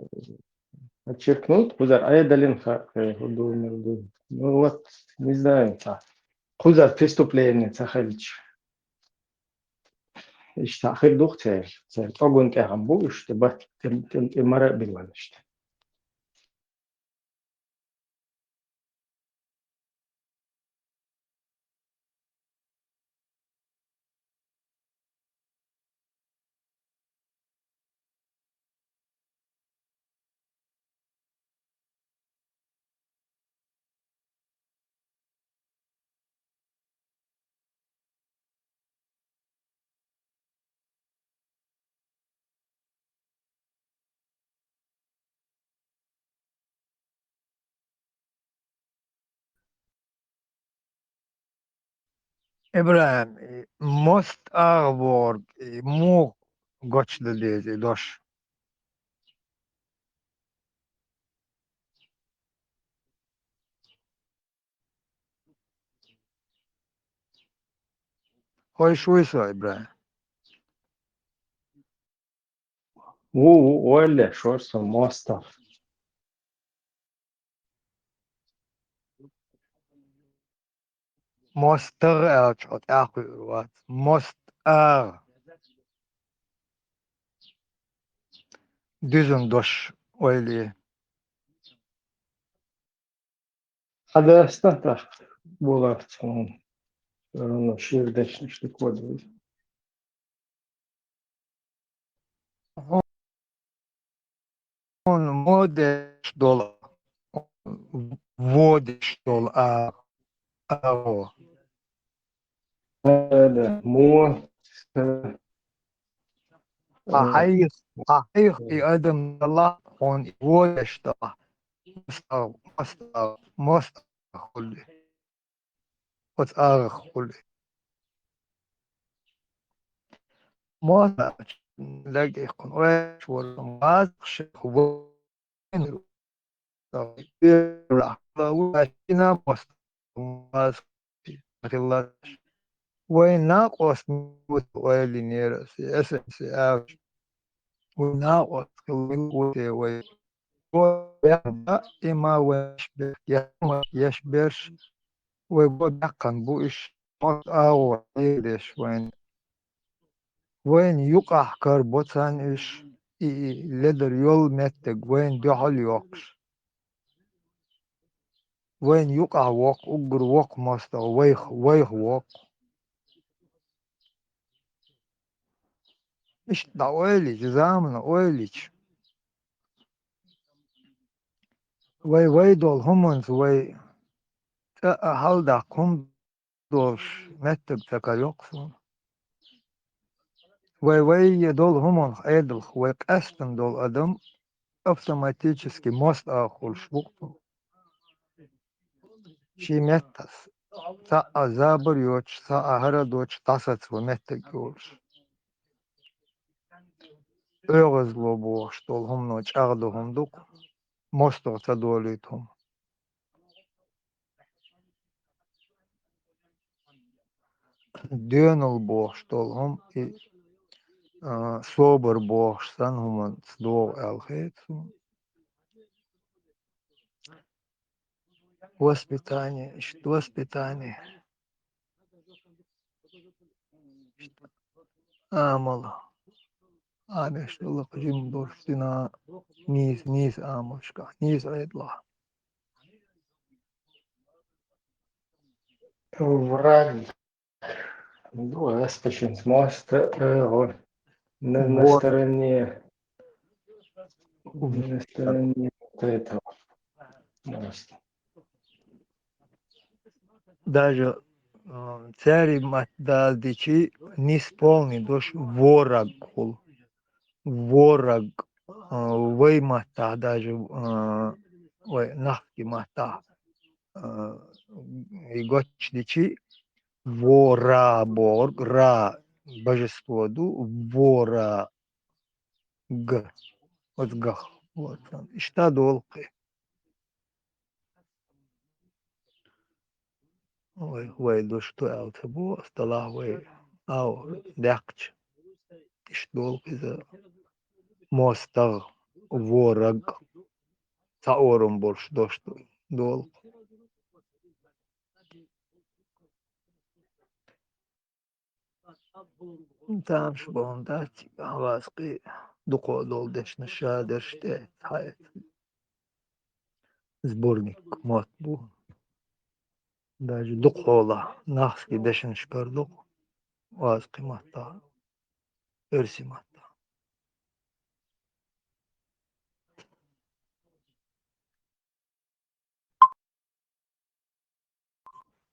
подчеркнуть, Кузар Айдалин Худумер. Ну вот, не знаю, Кузар преступление Цахалич. İşte doktor, sen o gün teham bu işte bak imara bilmem işte. إبراهيم most أغبور مو قتش دليزي دوش هاي شو يسوى إبراهيم ولا شو ماستر most أغشوت أخوي روات most ديزن دوش ويلي هذا استنتج بولافت ну şiirdeşlik işte kodu. он модеш дол водиш дол أغو هذا مو أحيخ إقدم الله هون водиш دول most خلي وت خلي most لاقي يكون وش ولا ماز شيخ وين راح واشينا most ماز الله ويناقص ويلينيرس اساس اوش ويناقص وي إما يشبرش ويقول دقن بوش موت أو إيدش وين يقع كربوتان إيش لدر يول متك وين دحل يوقش وين يقع وق أجر وق ماستا ويخ وق إيش دعواليش زامنا ويليش وي دول همونز وي هل دا كم دوش متك تكاليوكسون وي دول همون эдл ويقاستن دول أدم автоматически мост أخول شبوكتو شي متس تا أزابر يوش تا أهردوش تاسات ومتك يوش أغز لبوش دول هم نوش أغدو هم دوك موستو تدوليتهم دينل بوش دول هم صوبر بوش سن هم دول الخيتهم воспитание, воспитание. Амал. Амештулах жим дорстина низ амошка, низ эдла. Враг. Ну, Эспечинс мост на стороне этого моста. Даже цари Матдалдичи не исполнил дош ворог хул. Ворог веймата даже нахки мата и гочдичи вора борг ра божество ду вора г вот гах вот что долго وي دوش تو أوتبو استلاح وي أو داكش إشدول إذا موستغ ورق تاورم بولش دوش دول تام شبون داتي عواسقي دقو دول دش نشادر شتيت هاي сборник مطبوع даже دقولا ناخسكي دشن شكردوق واسقي مطا ارسي مطا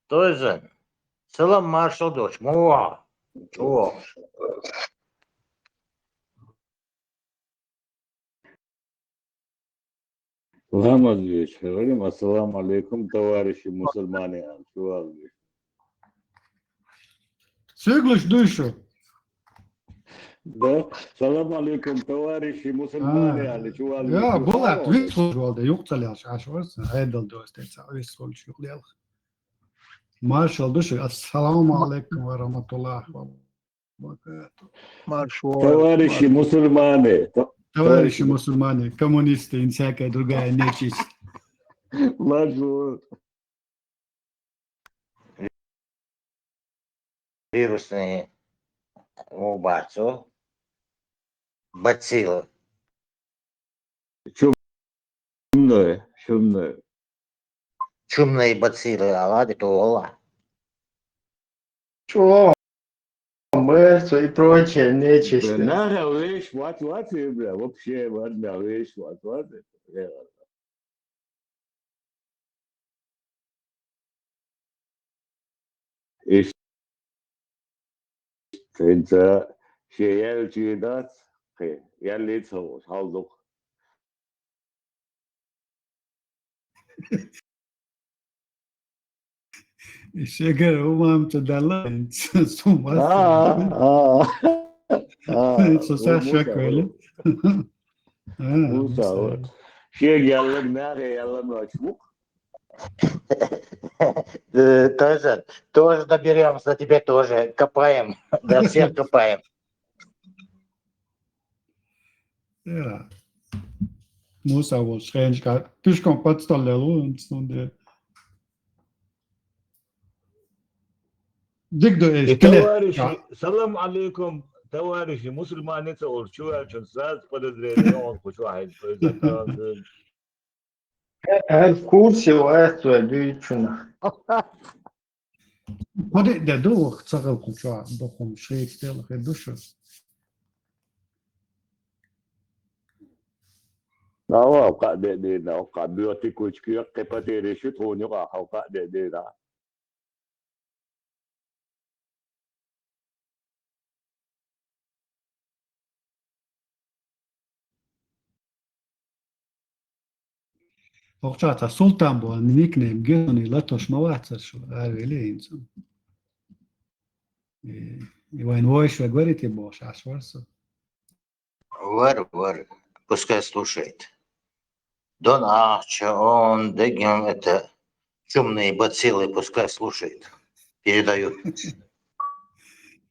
Тоже. Целом маршал дочь. Муа. Чего? Ламазович, говорим ассаламу алейкум, товарищи мусульмане. Сыглыш душу. Да, салам алейкум, товарищи мусульмане. Я была вислуживал, юкталял, шашварс, айдал достается, вислужил дел. Маршал душу, ассаламу алейкум ва рахматуллах ва баракатух. Товарищи мусульмане. Товарищи мусульмане, коммунисты и всякая другая нечисть. Вирусные убацу. Бациллы. Чумные. Чумные бациллы, алади туола. Чего? Мэрцу и прочее нечисто. Надо вещь, вот, бля, вообще, одна вещь, вот. Ich finde, شيال جيدات يلي تسوي هالدوق Şeker umam tadalın. Sumas. Sosar şöyle. شيء يلا ناري يلا نشوف Тоже доберемся, тебе тоже. Копаем, да, всех копаем. Jā. Mūsavos šķēņš, kā tiešām pats tā lēlūns, un Digdo И есть, товарищи, салам алейкум, товарищи, мусульмане شو هالشنسات подозрения, он хоть واحد فإذا В курсе у этого дичина. Pode de două țară cu cea, după și extel, că dușă. Nawa ka de na ka bioti kuchki ke patere shu thonyo ka ka de da. Oqchata sultan bu nickname gönni latos mavatsar şu arveli insan. И вайн войш вы говорите бош, а шварса. Вар, пускай слушает. Дон Ахча, он, Дегем, это чумные бациллы, пускай слушает. Передаю.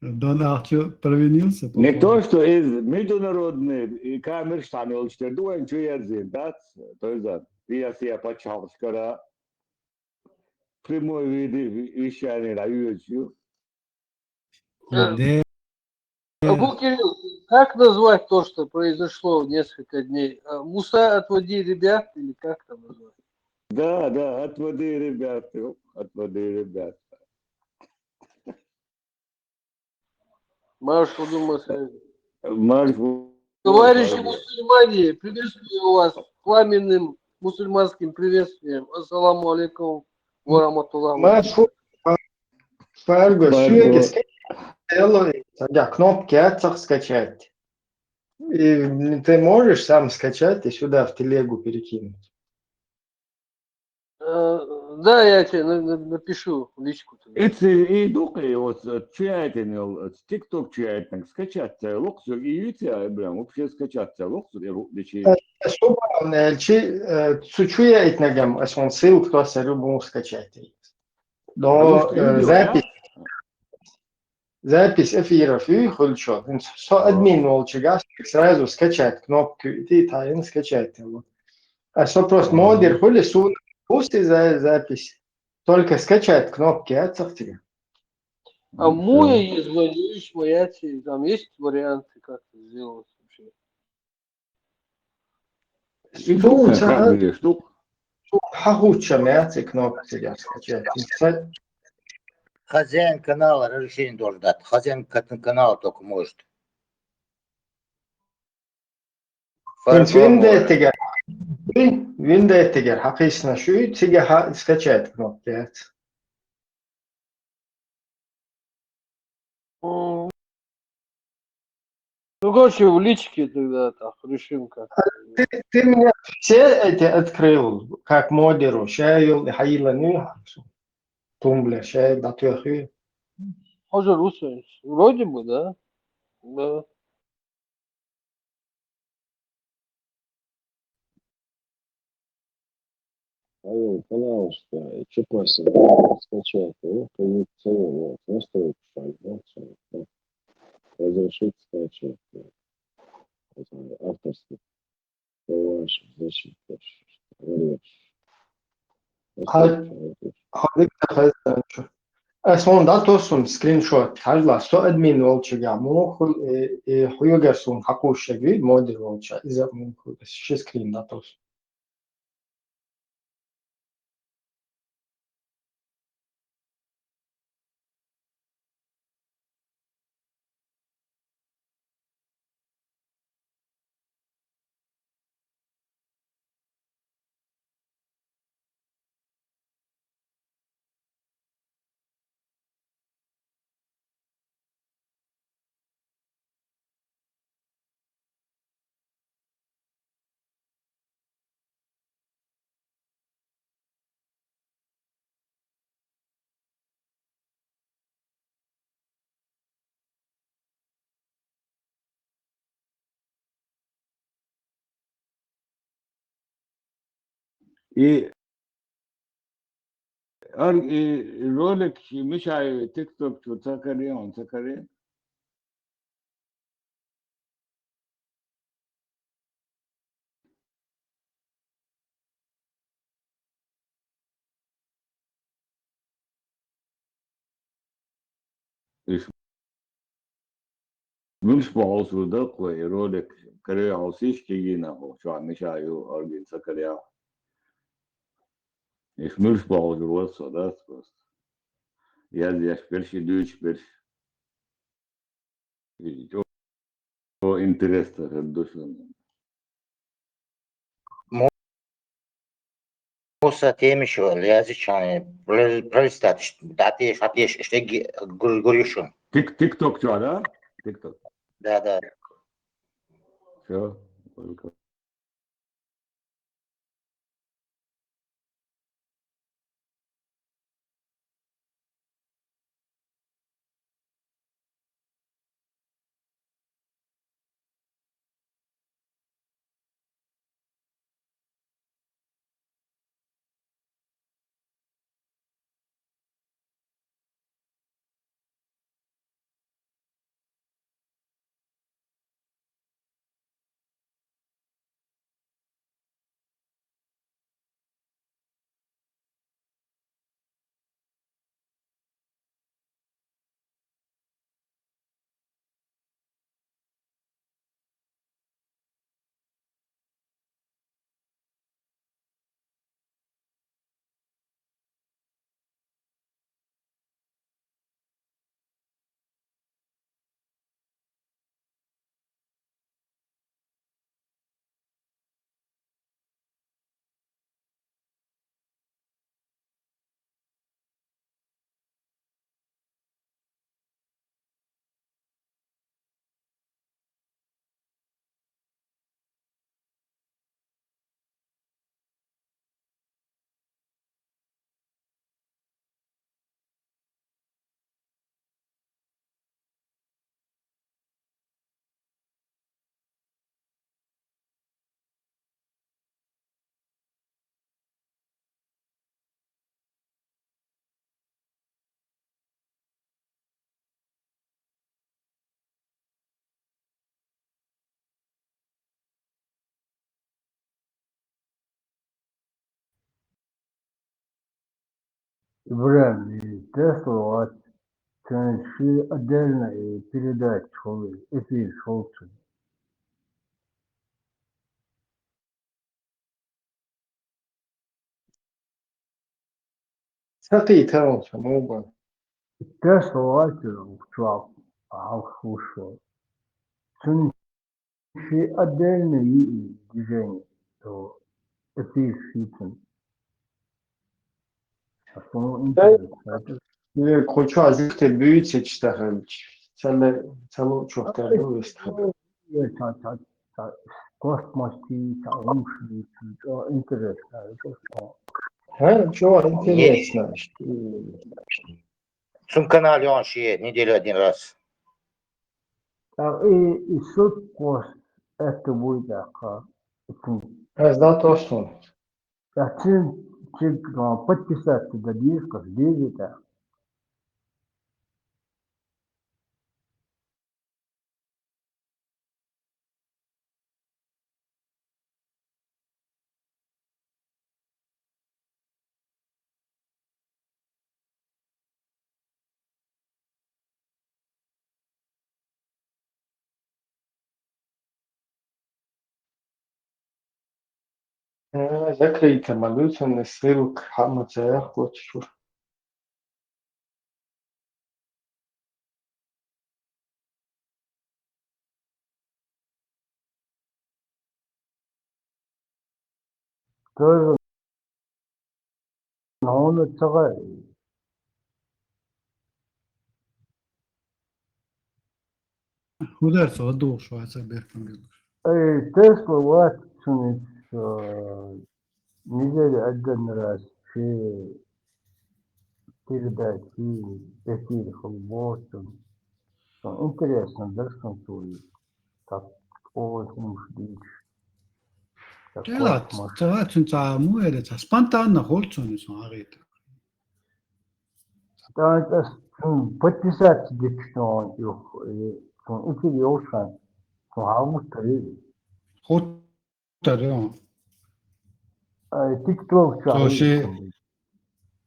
Дон Ахчо провинился. Не то, что из международный и камер штанил, что дуэн чуерзин, да? То есть да. Я себе почавскара прямой вид вещания на YouTube. Да. Абу Кирилл, как назвать то, что произошло в несколько дней? Муса, отводи ребят, или как там назвать? Да, отводи ребят, отводи ребят. Марш, думаю, Марш. Товарищи мусульмане, приветствую вас пламенным мусульманским приветствием. Ассаламу алейкум ва рахматуллахи. Маршу, Фарго, швеги скачать, кнопки отцах скачать. И ты можешь сам скачать и сюда в телегу перекинуть. Да, я тебе напишу в личку. И духи, вот чаятин, TikTok чаятин, скачать локсур, и видите, прям вообще скачать локсур, и рубичи. Что чуя этнагам, а он ссылку, кто сарубу скачать. Но запись эфиров и хульчо. Со админ волчагас сразу скачать кнопку, и ты тайно скачать его. А что просто модер хули сун пусти за запись. Только скачать кнопки отцах тебе. А Муя есть, Владимирович, Маяти, там есть варианты, как это сделать вообще? Хахуча мяти кнопки скачать. Хозяин канала разрешение должен дать. Хозяин канала только может. Виндетигер, хакисна шу, тига скачать кнопки. Ну, короче, в личке тогда так решим как. Ты меня все эти открыл, как модеру, шею, хайла нюхасу. Тумблер, шею, датюхи. Пожалуйста, вроде бы, да. Да. Пожалуйста, чипасы скачать, вот, настройки, разрешить скачать, авторский, ваш, защита, اسمون داتوسون سكرين شوت هلا سو ادمين والشجع مو خيوغرسون حقوش شجع موديل والشجع اذا ممكن بس شي سكرين داتوس И رولك مش على تيك توك وتكري مش بعوز ودق ويرولك كري عوسيش كيجينا هو شو مش عيو أرجع سكريا إيش مش بعوز الوصف ده بس يازي أشبرش دوش برش جو إنترست هالدوش موسى تيمش اللي هذيك يعني بريستات دعتيش عتيش اشتاق قريشون تيك توك شو هذا تيك توك ده شو إبراهيم تسوى كان في أدلنا передать школы, эфир школы. سقيتها موبا تسوى وشوف عفوشو. كان في أدلنا движение, то эфир шитен. كوچو از یک تبویی چه چتاخل چلو چوختر دو استخدام Космости, умшли, интересно. ها شو интересно Сум канале он шеет неделю один раз. И суд пост это будет از да точно подписаться до диска, видите? закрыто малютин ссылка хамацая хочешь тоже он цагай. Худер садок шо аса беркам. Тесла ватсунит неделю один раз في передачи эфир футболом. Интересно, да, что так очень ждешь. Telat, telat sun sa muele sa spontaanna holtsoni sun arita. Да, это подписаться где-то yok. İki yolsan. Havuz tabii. Хутор, да. TikTok То чай. ши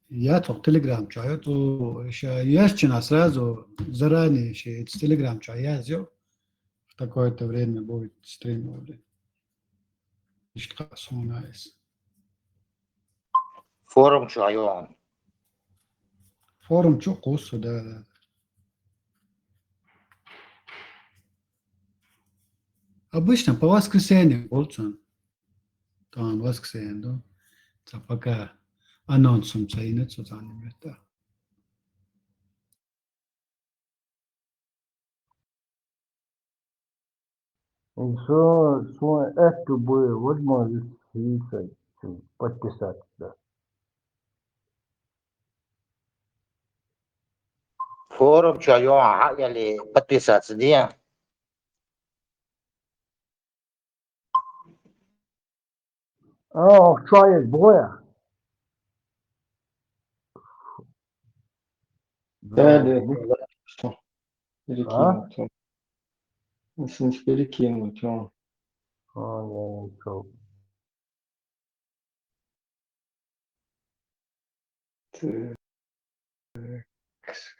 я то Telegram чаю, то еще ящина сразу заранее еще Telegram чай я сделал. В такое-то время будет стрим. İşte sonrayız. Форум чайон. Форум çok olsun da. Обычно по воскресеньям, olsun. Tamam, воскресенье, да. Это пока анонсом ценится занят, да. Son это будет возможность подписаться. Форум чайон, или подписаться, где? Чай боя. Да, что? Перекинуть. Если не перекинуть, он. Так, кс.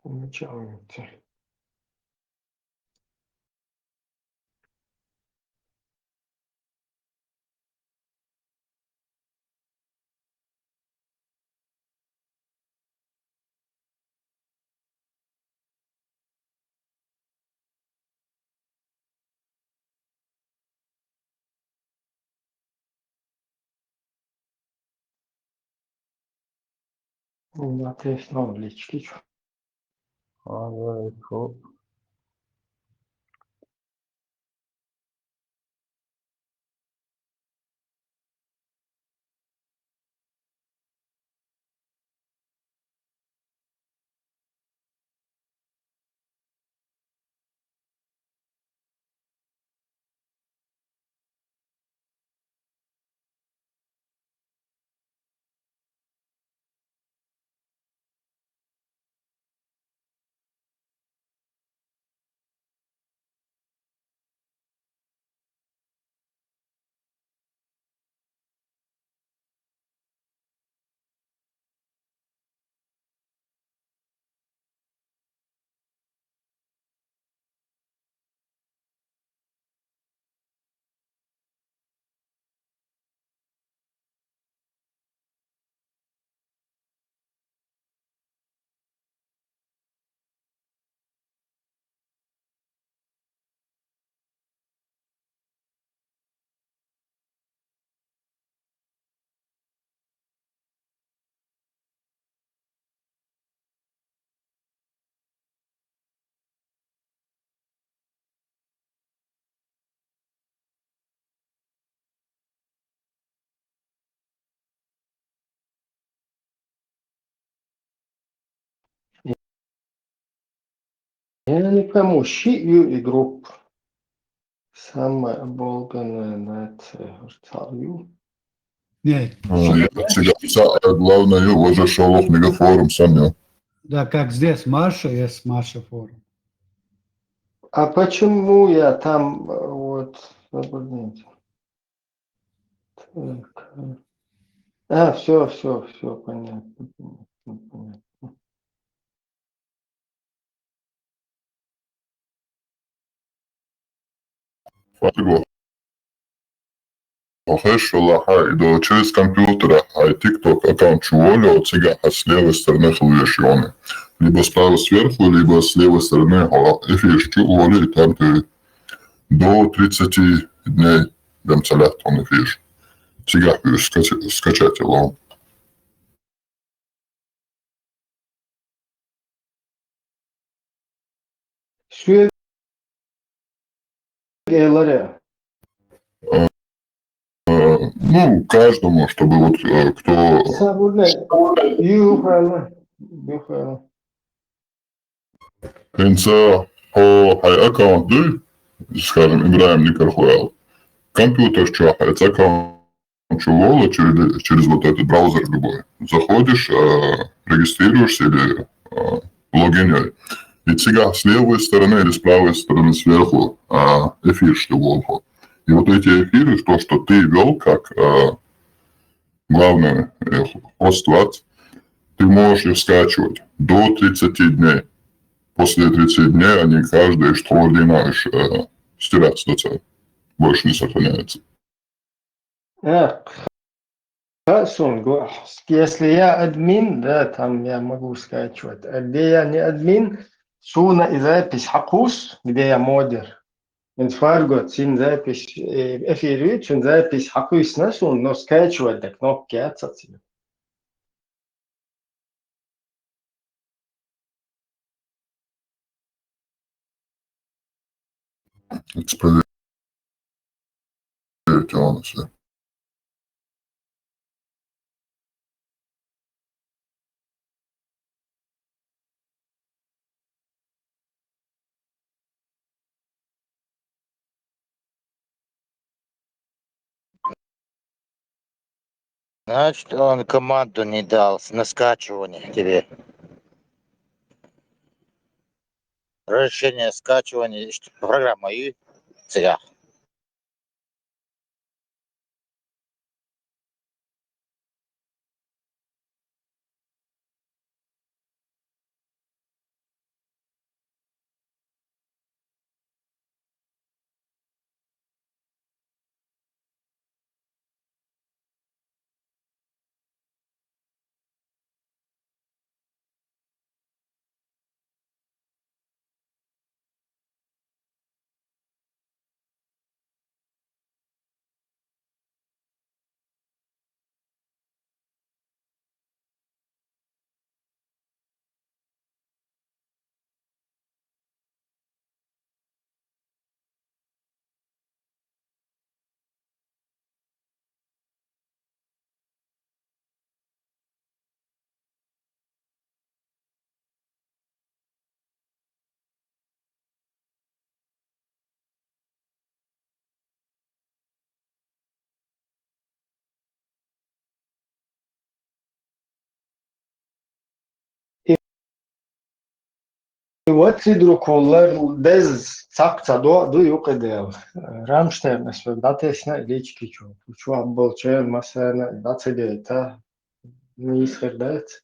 Получается. Смотри, снова лички. Я не пойму, чью игру самая оболганная нация Австралию? Нет. Главное, уже шалох мегафорум сам. Да, как здесь Марша, есть Марша форум. А почему я там вот... Обалдеть. Так. Все, понятно. Фарго. Охеш лаха, и через компьютера, TikTok аккаунт чуволю, цига, с левой стороны хлыщёны. Либо справа сверху, либо с левой стороны эфир чуволю, и там ты до 30 дней дам целят он эфир. Цига, скачать его. Şu evlere. Ну, каждому, чтобы вот кто... Sabırla. Yukarı. Yukarı. Инца по аккаунту, скажем, Ибраим Никархуэл, компьютер чухается, аккаунт чувола через вот этот браузер любой. Заходишь, регистрируешься или логинер. И сега с левой стороны или с правой стороны сверху эфир чувола. И вот эти эфиры, то, что ты вел как главный хост, ты можешь их скачивать до 30 дней. После 30 дней они каждый, что ординаешь, стираются до цели. Больше не сохраняется. Хорошо. Если я админ, да, там я могу скачивать. А где я не админ, шуна и запись хакус, где я модер. Инфаргот, син запись эфирит, шун запись хакус нашун, но скачивать до кнопки отсоцили. Проверьте он все. Значит, он команду не дал на скачивание тебе. Разрешение скачивания программы и цех. Вот и друколlar без цакца до юкадел. Рамштейн, если датесна лички чу. Чу аболчен масана дацедета. Не исхердет.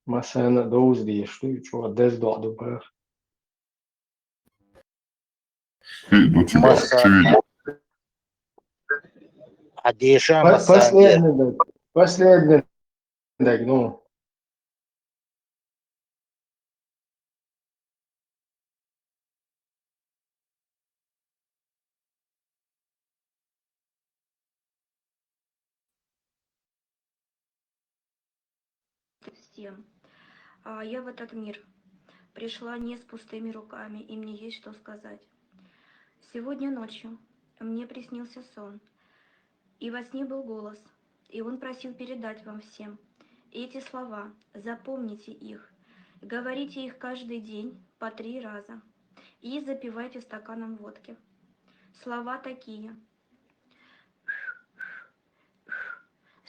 Масана доуздие, что чу дез до дубар. До тебя, очевидно. А Диша Масанде. Последний, ну. Всем. Я в этот мир пришла не с пустыми руками, и мне есть что сказать. Сегодня ночью мне приснился сон, и во сне был голос, и он просил передать вам всем эти слова, запомните их, говорите их каждый день по 3 раза и запивайте стаканом водки. Слова такие.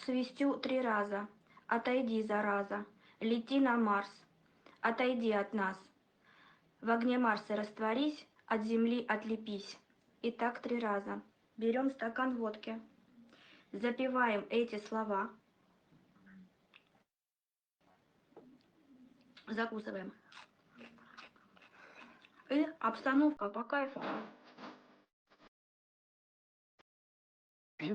Свистю 3 раза, отойди, зараза, лети на Марс, отойди от нас. В огне Марса растворись, от земли отлепись. И так 3 раза. Берем стакан водки, запиваем эти слова, закусываем. И обстановка по кайфу. И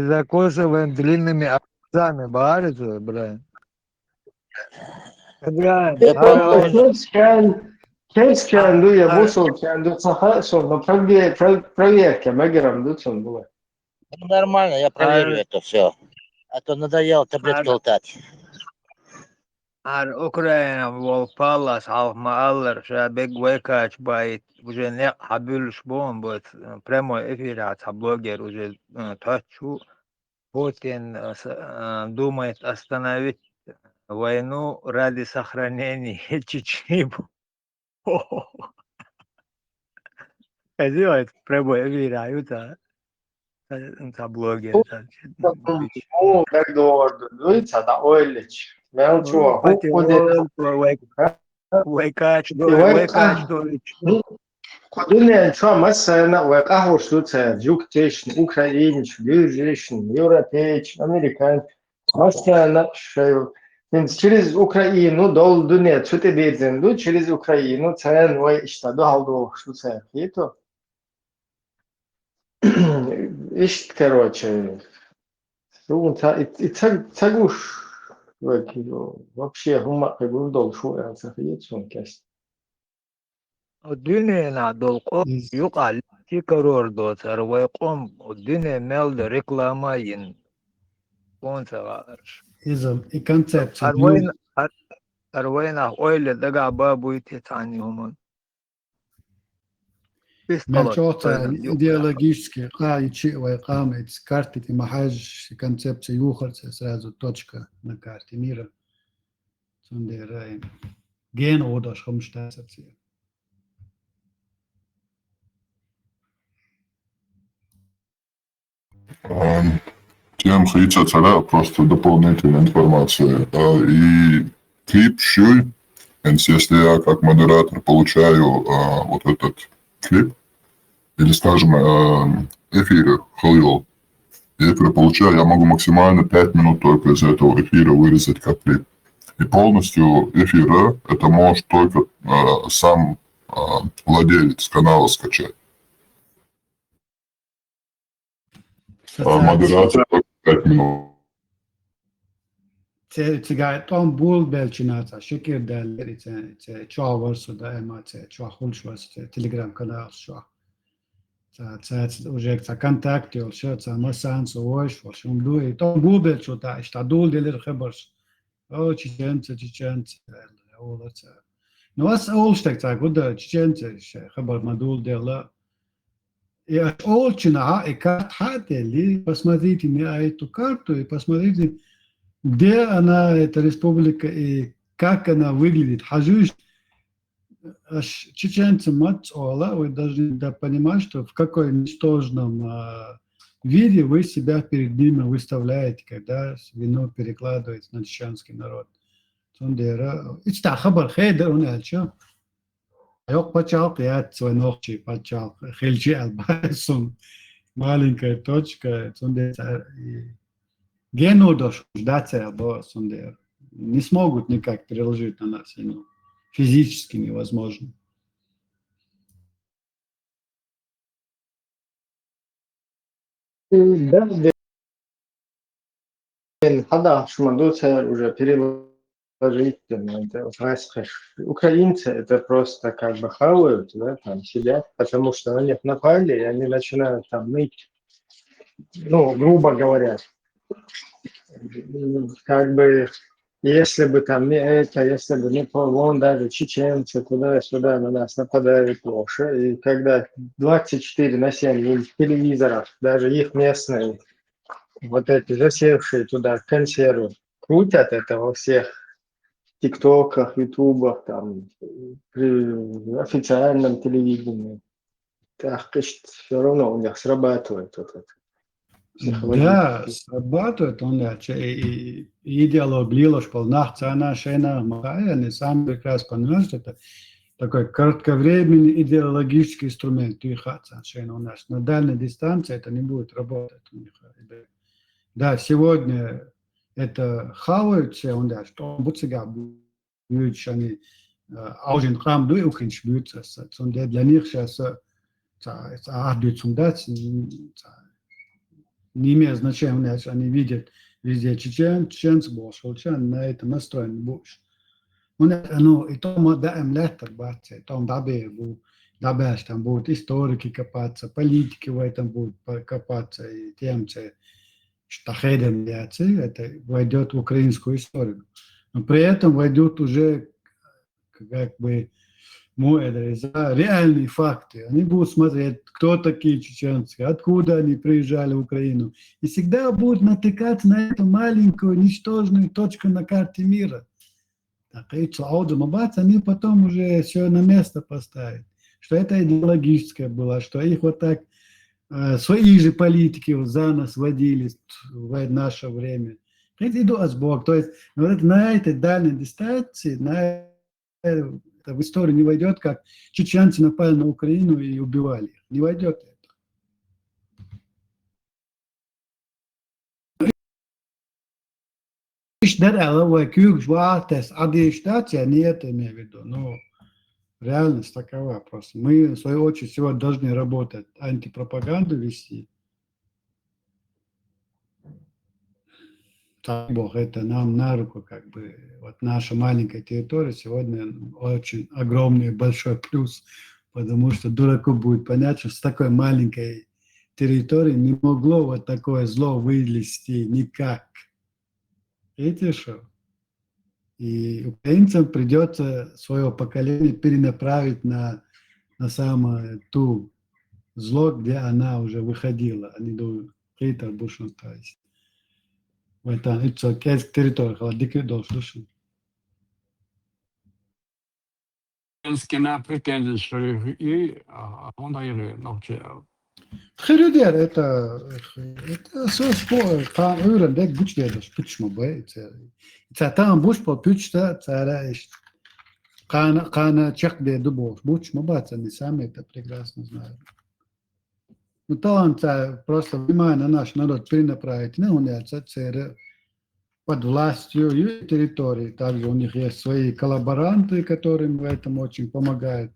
закусываем длинными образами, барится, Брайан. Брайан, Kes kendi ya bu sol kendi saha sonra проверка магерам дутсон было. Ну, нормально, я проверю это все. А то надоело таблетки лутать. Украина волпалас алмалар шабег векач байт уже не хабюлш бон вот прямой эфир от блогер уже тачу Путин думает остановить войну ради сохранения Чечни. Сделает прямой эфир, это блогер. Bu doğru. Duysa da öyle. Ben çoğu Векач, Кудыне чё масса век ахуршуца юктешн, украинч, бюджешн, европейч, американч. Масса на шею. Через Украину дол дуне чуте бедзенду через Украину цен вай иштаду халду шуца. Хито. Ишт, короче. Ну, и цагуш вообще хума как бы дол шу я цахиет сон кест. الدنيا دولقو يقال تكرور دوتر ويقوم الدنيا ميل ريكلامين كونسرش إذا الكونسبت أروين أويل دقا بابو يتعني هم Мелчота идеологически и вайкамец карты и махаж концепция юхарца сразу точка на карте мира. Сондерай ген одаш хомштасация. Тем хочется царя просто дополнительная информация. И клип шуй, если я как модератор получаю вот этот клип, или, скажем, эфир халил, эфир получаю, я могу максимально 5 минут только из этого эфира вырезать как клип. И полностью эфира это может только сам владелец канала скачать. Модерация только 5 минут. Цигай том бул белчината, шекер дали, чё варсу да эмоция, чё хульш варсу, телеграм канал шо. Уже контакты, все, масанс, ой, что и том бул белчута, что дул делер хабарс. О, чеченцы, олаца. Ну вас олштек так, куда чеченцы, хабар мадул дела. И олчина, и карт хатели, посмотрите на эту карту и посмотрите, где она, эта республика, и как она выглядит. Хажуш, чеченцы мать Ола, вы должны понимать, что в какой ничтожном виде вы себя перед ними выставляете, когда вину перекладываете на чеченский народ. Ичта хабар хейдер он элчо. Yok пачалка, я свой ногчи пачалка. Хельчи албайсон. Маленькая точка. Гену дождаться, не смогут никак переложить на нас. Физически невозможно. Да, хада шмандуца уже переложить. Украинцы это просто как бы хавают, да, там сидят, потому что на них напали, и они начинают там ныть, ну, грубо говоря. Как бы, если бы там не это, если бы не вон даже чеченцы туда-сюда на нас нападают плохо, и когда 24/7 телевизоров, даже их местные, вот эти засевшие туда консервы, крутят это во всех ТикТоках, Ютубах, там, при официальном телевидении. Так, все равно у них срабатывает вот это. Да, срабатывает он, и идеолог Лилош полнахца, она шейна махая, они сам прекрасно понимают, что это такой кратковременный идеологический инструмент, туихаца, шейна у нас. На дальней дистанции это не будет работать у них. Да, сегодня это хаваются, он да, что буцега бьют, они аужин храм дуй украинч бьются, он для них сейчас ахдуют сундать, не имеет значения, они видят везде чеченцы, болшевичан, на это настроен больше. Ну, и то даем летер баться, там дабеш, там будут историки копаться, политики в этом будут копаться, и тем, что хедем это войдет в украинскую историю. Но при этом войдет уже как бы реальные факты. Они будут смотреть, кто такие чеченцы, откуда они приезжали в Украину. И всегда будут натыкаться на эту маленькую, ничтожную точку на карте мира. Так, и они потом уже все на место поставят. Что это идеологическое было, что их вот так свои же политики за нас водили в наше время. Это Бог. То есть на этой дальней дистанции, это в историю не войдет, как чеченцы напали на Украину и убивали их. Не войдет это. Не это имею в виду. Но реальность такова просто. Мы, в свою очередь, сегодня должны работать, антипропаганду вести. Так, Бог, это нам на руку, как бы, вот наша маленькая территория сегодня очень огромный, большой плюс, потому что дураку будет понять, что с такой маленькой территории не могло вот такое зло вылезти никак. Видите, что? И украинцам придется свое поколение перенаправить на самое ту зло, где она уже выходила. Они думают, какие-то большинства есть. Это территория, холодики должны. Svenskene prägende Strategie, und ihre noch Херюдер, это все спор, там урен, дек бучдедос, пучма бай, там буш по пучта, цара ищ, кана чек де дубов, бучма бац, они сами это прекрасно знают. Ну то он просто внимание наш народ перенаправить, не он цара под властью и территории. Также у них есть свои коллаборанты, которым в этом очень помогают,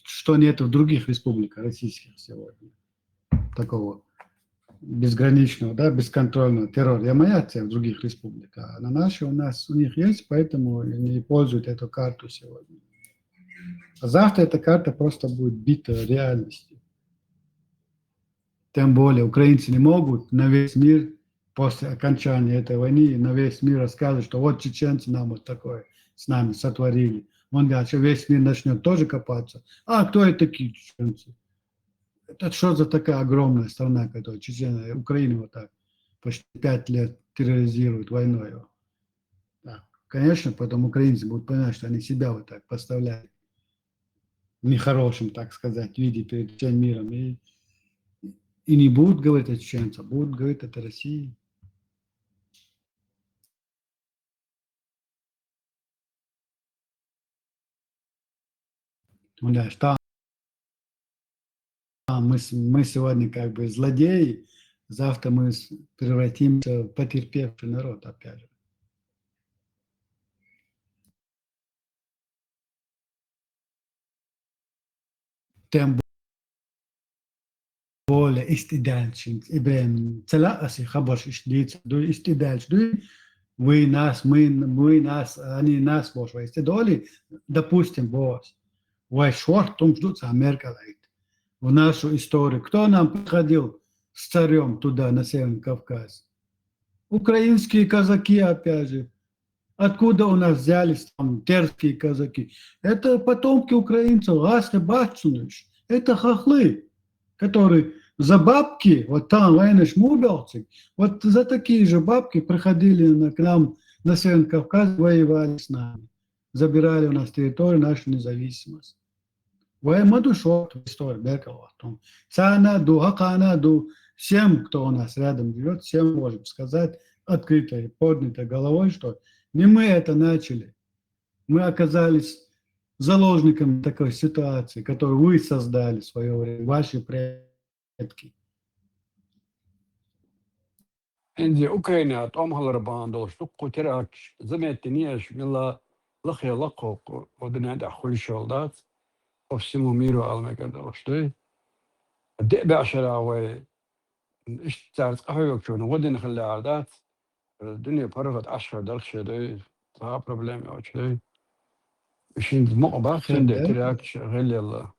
что нет в других республиках российских сегодня. Такого безграничного, да, бесконтрольного террора. Я в других республиках. А на нашей у них есть, поэтому они пользуют эту карту сегодня. А завтра эта карта просто будет бита реальностью. Тем более украинцы не могут на весь мир после окончания этой войны на весь мир рассказывать, что вот чеченцы нам вот такое с нами сотворили. Он дальше весь мир начнет тоже копаться. А кто это такие чеченцы? Это что за такая огромная страна, которая Чечения, Украина вот так почти 5 лет терроризирует войной. Да. Конечно, потом украинцы будут понимать, что они себя вот так поставляют в нехорошем, так сказать, виде перед всем миром. И не будут говорить о чеченцах, будут говорить о России. Да, что мы сегодня как бы злодеи, завтра мы превратимся в потерпевший народ опять же. Тем более истидальщик, Ибрем Целаси, Хабаш Иштиц, истидальщик, вы нас, мы нас, они нас, боже, если доли, допустим, боже, вы шорт, том ждутся Америка в нашу историю. Кто нам приходил с царем туда, на Северный Кавказ? Украинские казаки, опять же. Откуда у нас взялись там терские казаки? Это потомки украинцев, это хохлы, которые за бабки, вот там военные шмубелцы, вот за такие же бабки приходили к нам на Северный Кавказ, воевали с нами, забирали у нас территорию, нашу независимость. Воемаду шот в истории Беркова. Цанаду, Хаканаду, всем, кто у нас рядом живет, всем можем сказать открыто и поднятой головой, что не мы это начали. Мы оказались заложниками такой ситуации, которую вы создали в свое время, ваши предки. عندي أوكرانيا أمهل ربان سوق تراك زمت نيش ملا لخي لقوق ودنا عند أخوي شغلات وفسمو ميرو المكان دوشتي الدئب عشرة و إيش تعرف قهوة يكون ودنا خلي عادات الدنيا فرغت 10 درجة دي فها بروبلم أو شيء إيش عند مقبخ عند خلي تراك شغل يلا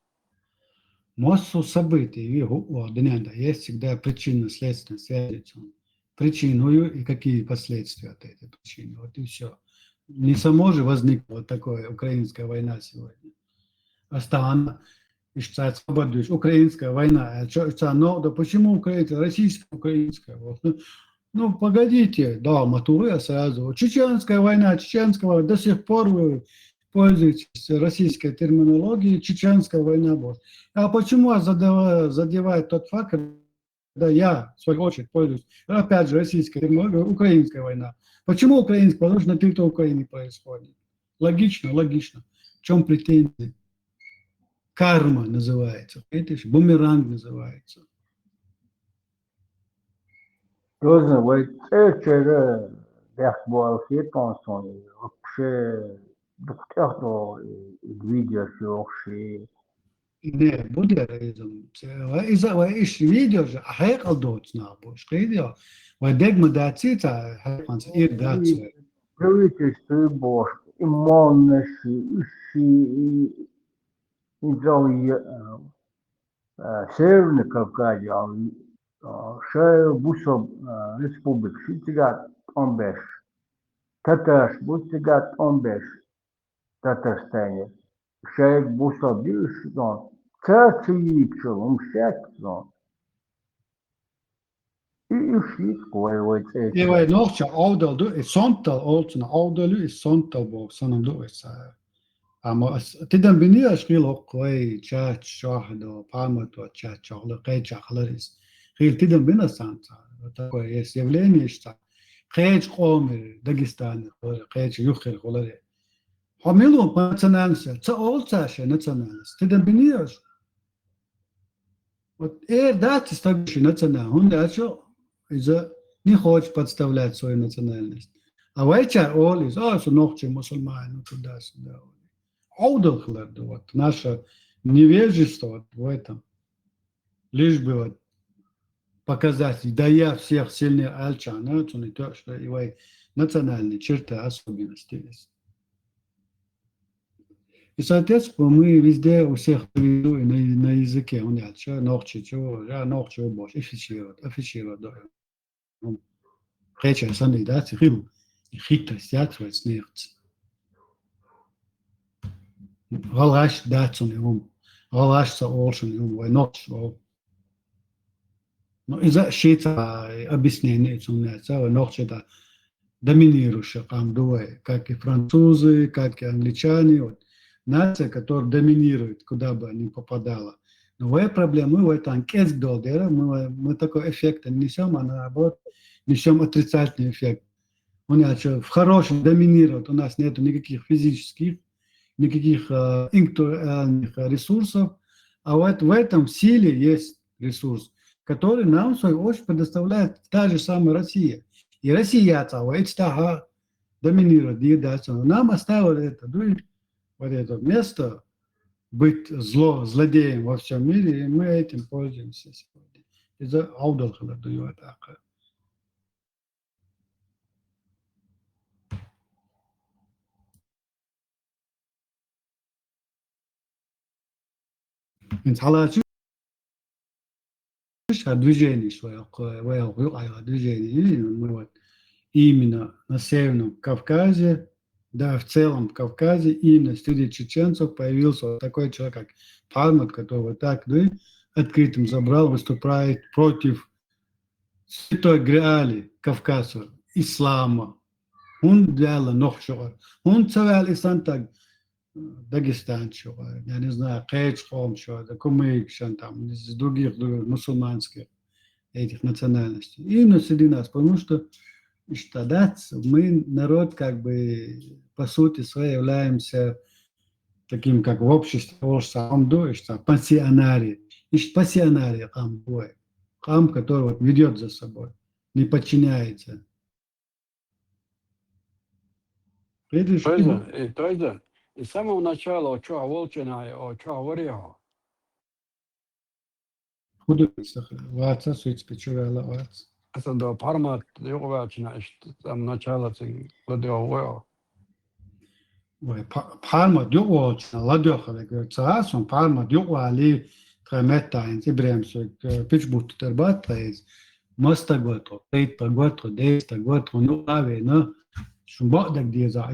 массу событий, его да, есть всегда причинно-следственная связь. Причину и какие последствия от этой причины. Вот и все. Не само же возникла вот такая украинская война сегодня. Остана, украинская война. Но да почему украинская? Российско-украинская. Вот. Ну, погодите, да, Матуры сразу. Чеченская война, чеченского до сих пор вы пользуетесь российской терминологией, чеченская война была. А почему задевает тот факт, когда я, в свою очередь, пользуюсь, опять же, российской терминологией, украинская война. Почему украинская? Потому что на территории Украины происходит. Логично, логично. В чем претензии? Карма называется, видишь, бумеранг называется. Тоже вот это бяхбол хитонсон вообще доктор видео вообще Не, буддизм. إذا إيش فيديو جا حقيقة دوتنا بوش فيديو ودق مداتيتا حقيقة إير داتسو. правительство бош имоннеши ищи инжои Северный Кавказе ше бусоб республик шитигат 15 Татарш бусигат 15 Татарстане ше бусоб дишдон цацичо умшакзон и ищи кое Ja, vai nochtja oudel du is sontal oltsna oudelu is sontal bo sanam du is. Ama tidan biniya shqil hoqway chat shahdo palmato chat shaqla qay chaqlaris. Qil tidan bina santa. Такое есть явление, что qay qomi Дагестан qay yukhir qolare. Hamilum nationalность, ца олцаша национальность. Tidan biniya. Вот дати стагши национал. Он дачо из-за не хочет подставлять свою национальность. А вечер олис, что ночью мусульмане туда-сюда. Аудалхлар, вот наше невежество вот в этом. Лишь бы вот показать, да я всех сильнее альчана, это не то, что его национальные черты особенности есть. И, соответственно, мы везде у всех на языке, он альча, ночью чего, я ночью больше, афишировать, да. Речь о самой дате, хитрость, ятрость, нерц. Галаш датсон ум, галаш са олшен ум, вай ночь. Но из-за щита объяснение цунеца, ночь это доминирующая там двое, как и французы, как и англичане, вот, нация, которая доминирует, куда бы ни попадала. Но в этой проблеме, мы в этом кездолдера, мы такой эффект несем, а наоборот, несем отрицательный эффект. Он в хорошем доминирует, у нас нет никаких физических, никаких интеллектуальных ресурсов, а вот в этом силе есть ресурс, который нам, в свою очередь, предоставляет та же самая Россия. И Россия доминирует, нам оставили это, вот это место, быть злодеем во всем мире, и мы этим пользуемся сегодня. Из-за аудалхала даю атака. Więc halaczy движение свое, движение, мы вот именно на Северном Кавказе, да, в целом Кавказе, именно среди чеченцев появился вот такой человек, как Палмат, который вот так, да, открытым забрал, выступает против святой Граали Кавказа, ислама. Он делал нохшугар. Он царал и сантак Дагестан, я не знаю, Кэчхом, Кумык, там, из других мусульманских этих национальностей. Именно среди нас, потому что мы народ, как бы, по сути своей являемся таким, как в обществе, пассионарий. Пассионарий, который вот ведет за собой. не подчиняется. Видишь, Тойзен. И с самого начала, что Волчина, что Варио. художник, ваца, суицпи, чувала, ваца. Это до Парма, Йовачина, с самого начала, Варио. Parma djurvårdsen ladjohale tsaasum Parma djurvali tremetain Ibrahimsuk pitchbut terbatais mastagotro teitagotro deistagotro nuavena шумбак где за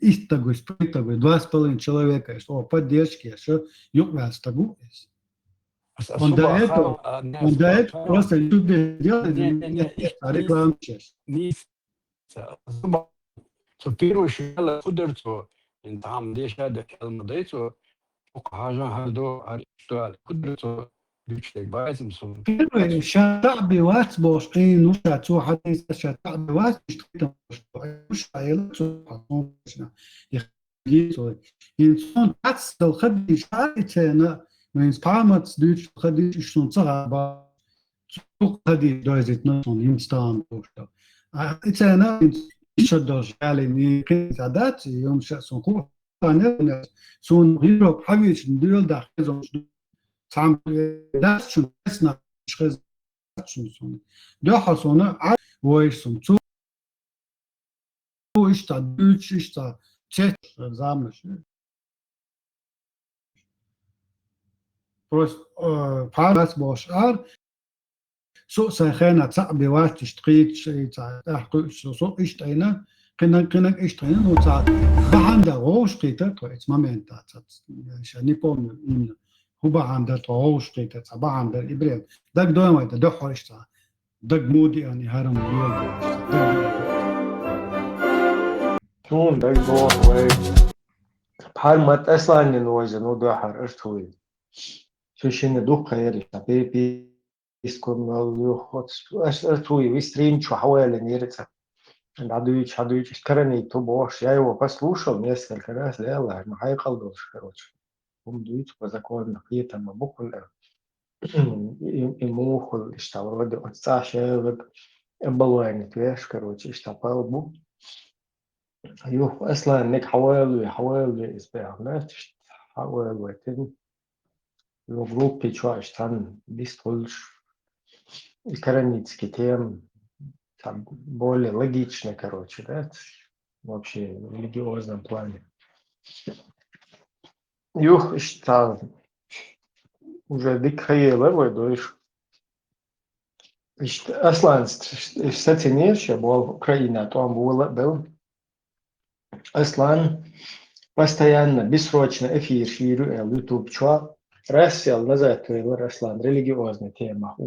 истагу спритагу 2,5 человека что поддержки что югвастагу он до этого просто любит делать рекламу сейчас Первый шел кудерцо, там десять до километров, وكهاجا هردو اشتغل قدرته بيشتغل بايزم سون Первый شعبي وات بوشقين وشا تو حديث شعبي وات اشتغل مش عيلة تو يخلي إنسان تعسل خدي شعبي من سبارمات دوش خدي شون صعب خدي دوزت نصون إنسان بوشتا إتنا شدوش على كيس عادات يوم شاسون كو أنا سون غيره حبيش ندير داخل سام داس شو اسنا شخص شو سون ده حصونه ويسون تو إشتا دوش إشتا تشت زامش بس بالاس باشار سو سخنا تعب وقت تشتريت شيء تحقق سو إشتينا كنا إشتينا نوتع بعند روش قيتة تويت مومنت شاني بوم إن هو بعند روش قيتة بعند إبراهيم دك دوما ده حرشتا دك مودي يعني هرم ميل شون دك دو وي بحال ما تأصلني نوجه نو دو حر أرتوي شو شين دو خير بي يسكن يخط أرتوي ويستريم شو حوالي نيرتها Hadуич, кореней то бош. Я его послушал несколько раз, да, но хайкалдош, короче. Умдуич по закону, какие-то мабукуль, и мухул, что вроде от Саши, балуэни, твеш, короче, что палбу. Юх, أصلا إنك حوالي إسبوع، نفس حوالي تين. الجروب بيتشواش تان بيستولش. الكرنيتسكي тем. Там более логично, короче, да, вообще в религиозном плане. Юх, что уже дикхаела, выдуешь. Аслан, сатинеш, я был в Украине, там был. Аслан постоянно, бессрочно эфир ширю, YouTube, чё, рассел назад, твоего Аслан, религиозная тема,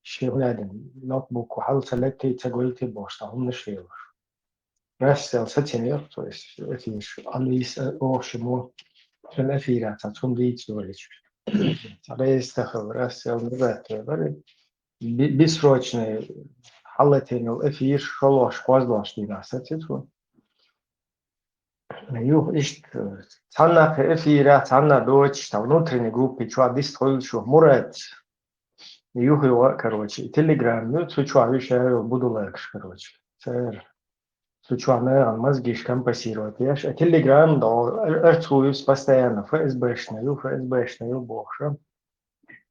شغلادن نوتبوك وحاول سلكتي تقولتي بوشتا هم نشيل راسل ستينير то есть эти анлис ошимо شن أفيرات تون ريتش دولش ريستخل راسل نبات بسرعة حلتين الأفير شلوش قوزلاش دي ناساتيتو يوه إشت تانا في أفيرات تانا دوتش تا внутренней группе чё дистроил шо мурат Юг его, короче, Телеграм, ну, сучу, еще буду легче, короче. Сучу, наверное, мозги компенсировать. Я же Телеграм, да, арцуюсь постоянно, ФСБшный, ФСБшный, больше.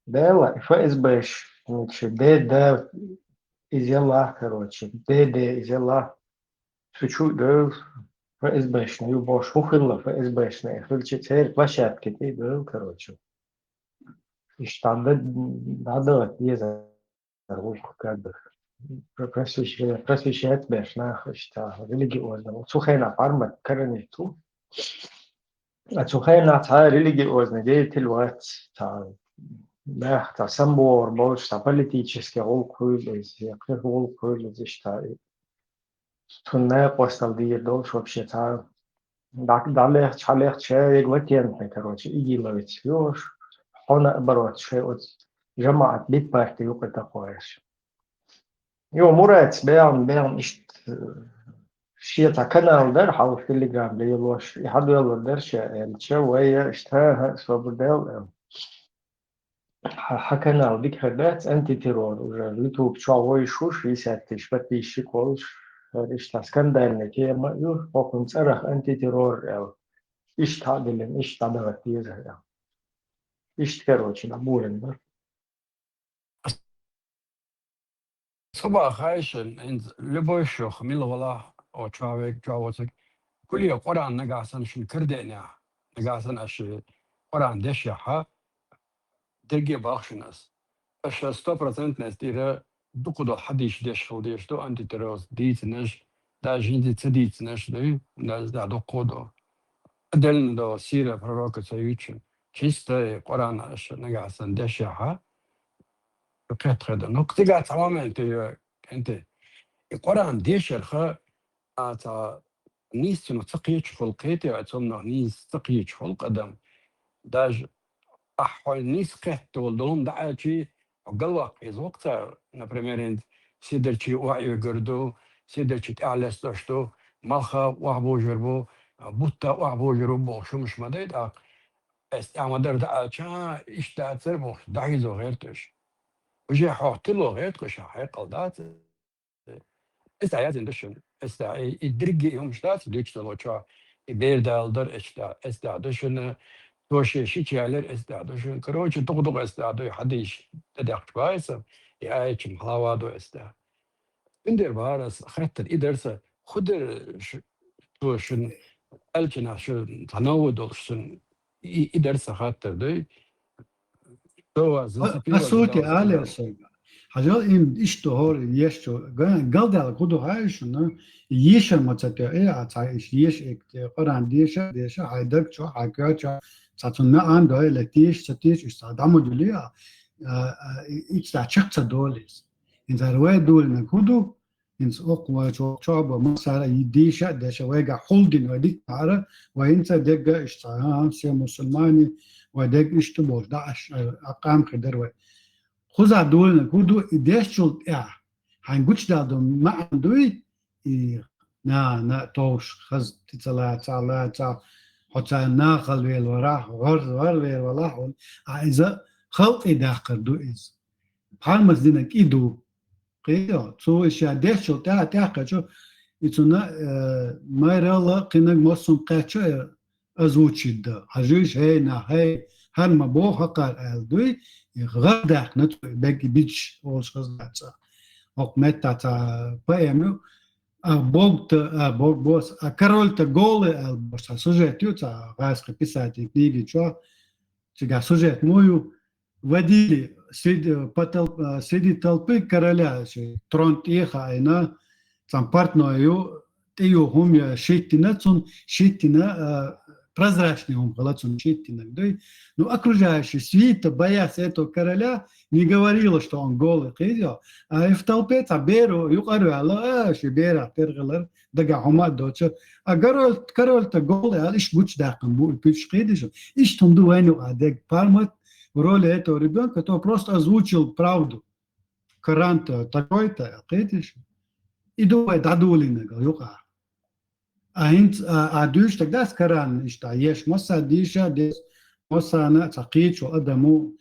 Да, ФСБш, значит, ДД изъяла, короче, ДД изъяла. Сучу, да, ФСБшный, больше, ухилла ФСБшный. Хильчицер, площадки, ты, да, короче. И штанды, надо, есть. как бы просвещать бешна, что религиозно. Сухайна фарма корениту. А сухайна та религиозно деятельность, та самбор, больше та политический олкуйлез, яких олкуйлез, что тунне постал дир долж вообще та далее чалех че иглатентный, короче, игиловец, ёж, он наоборот, че от جماعة بيت بارتي وقت أخويش يو مرات بيان إشت شيء كانال در حال في تليجرام ليلوش يحدو يلا درش الشو ويا إشتها صوب دل حكينا بك خدات أنتي تيرور уже لتوب شوي شوش يساتش بتيشي كولش إيش تاسكن دارني كي ما يو فوقن سرخ أنتي تيرور أو إيش تعدلن إيش تعدلت يزهر إيش كروتش نبورن بر صباح خايشن إن لبوشوخ ميل ولا أو تشاويك جاوزك كل يوم قرآن نقاسن شن كردنا نقاسن أشي قرآن دشيحة درجة باخشناس أش 100% ناس ديرا دقدو حديش دش خوديش دو أنتي تروس ديت نش دا جينتي تديت نش دو ناس دا دقودو أدلن دو سيرة فروك سيوتشن كيستا قرآن أش نقاسن دشيحة قيت خدا نقطة تماما أنت القرآن ديشر خا تا نيس تنو تقيش خلقيتي وعتمنا نيس تقيش خلق قدم داج أحوال نيس قهت والدلهم دعا شي وقلوك إذ وقتها например انت سيدر شي وعي وقردو سيدر شي تعلس داشتو مالخا وعبو جربو بوتا وعبو جربو شو مش مديد استعمدر دعا شا إيش تأثر بو دعيزو غيرتش وجي حوحتلو غيرتش حيقل دات استعياد دشن استعي الدرجة يوم شتات ديجتال وشا بيردالدر استعدشن توشي شيء استعدشن كروش تقدق استعدو حديش تدخل كويس يعيش محلاوادو استع اندر بارس خطر إدرس خدر توشن الجنا شو تناود وشن إدرس خطر ده تو أصوتي عالي أصلا حاجات إم إشتهار يشتو قلدا قدو هايشنا يشر متى إيه عتايش يش قران ديشة هيدك شو حكاية شو تاتنا عنده لتيش تتيش استخدامه دوليا إيش تشخص دوليس إن زروي دول نكودو إن أقوى شو بمسألة يديشة ديشة ويجا حولدين وديك عارة وإنت دقة إشتهام سي مسلماني ودق إشتبوش داعش أقام خدروي خذ دول كودو إديشول هنقولش ده ما عندوي نا توش خذ تطلع حتى ناقل ويل وراه غر ويل ولا إذا خلق داخل دو إز بحال دينك إدو قيا سو إشياء ديشول تاعك شو إتنا ما يرلا قينك مصن قاتشو أزوتشي ده عجيش هاي هل ما بو حقار ألدوي غداك نتو بيجي بيتش أولش غزاتا وقمتا تا بايمو بوس كارولتا جولي البوس سوجيتيو تا غاسق писати книги чё сега сюжет мою водили среди толпы короля трон тиха айна там партною тию хумя щитина прозрачный он халацун щитина но окружающие свита боясь этого короля не говорила что он голый кидел а в толпе таберу юqaru ala шибера пергалар дага хумад доча а король-то голый а лишь гуч дакан бу пич кидиш и что он дуэну адек пармат в роли этого ребенка который просто озвучил правду Коран-то такой-то кидиш и думает адулина юqa a duš tak das Koran ishta yesh mosa disha des mosa na taqich wa adamu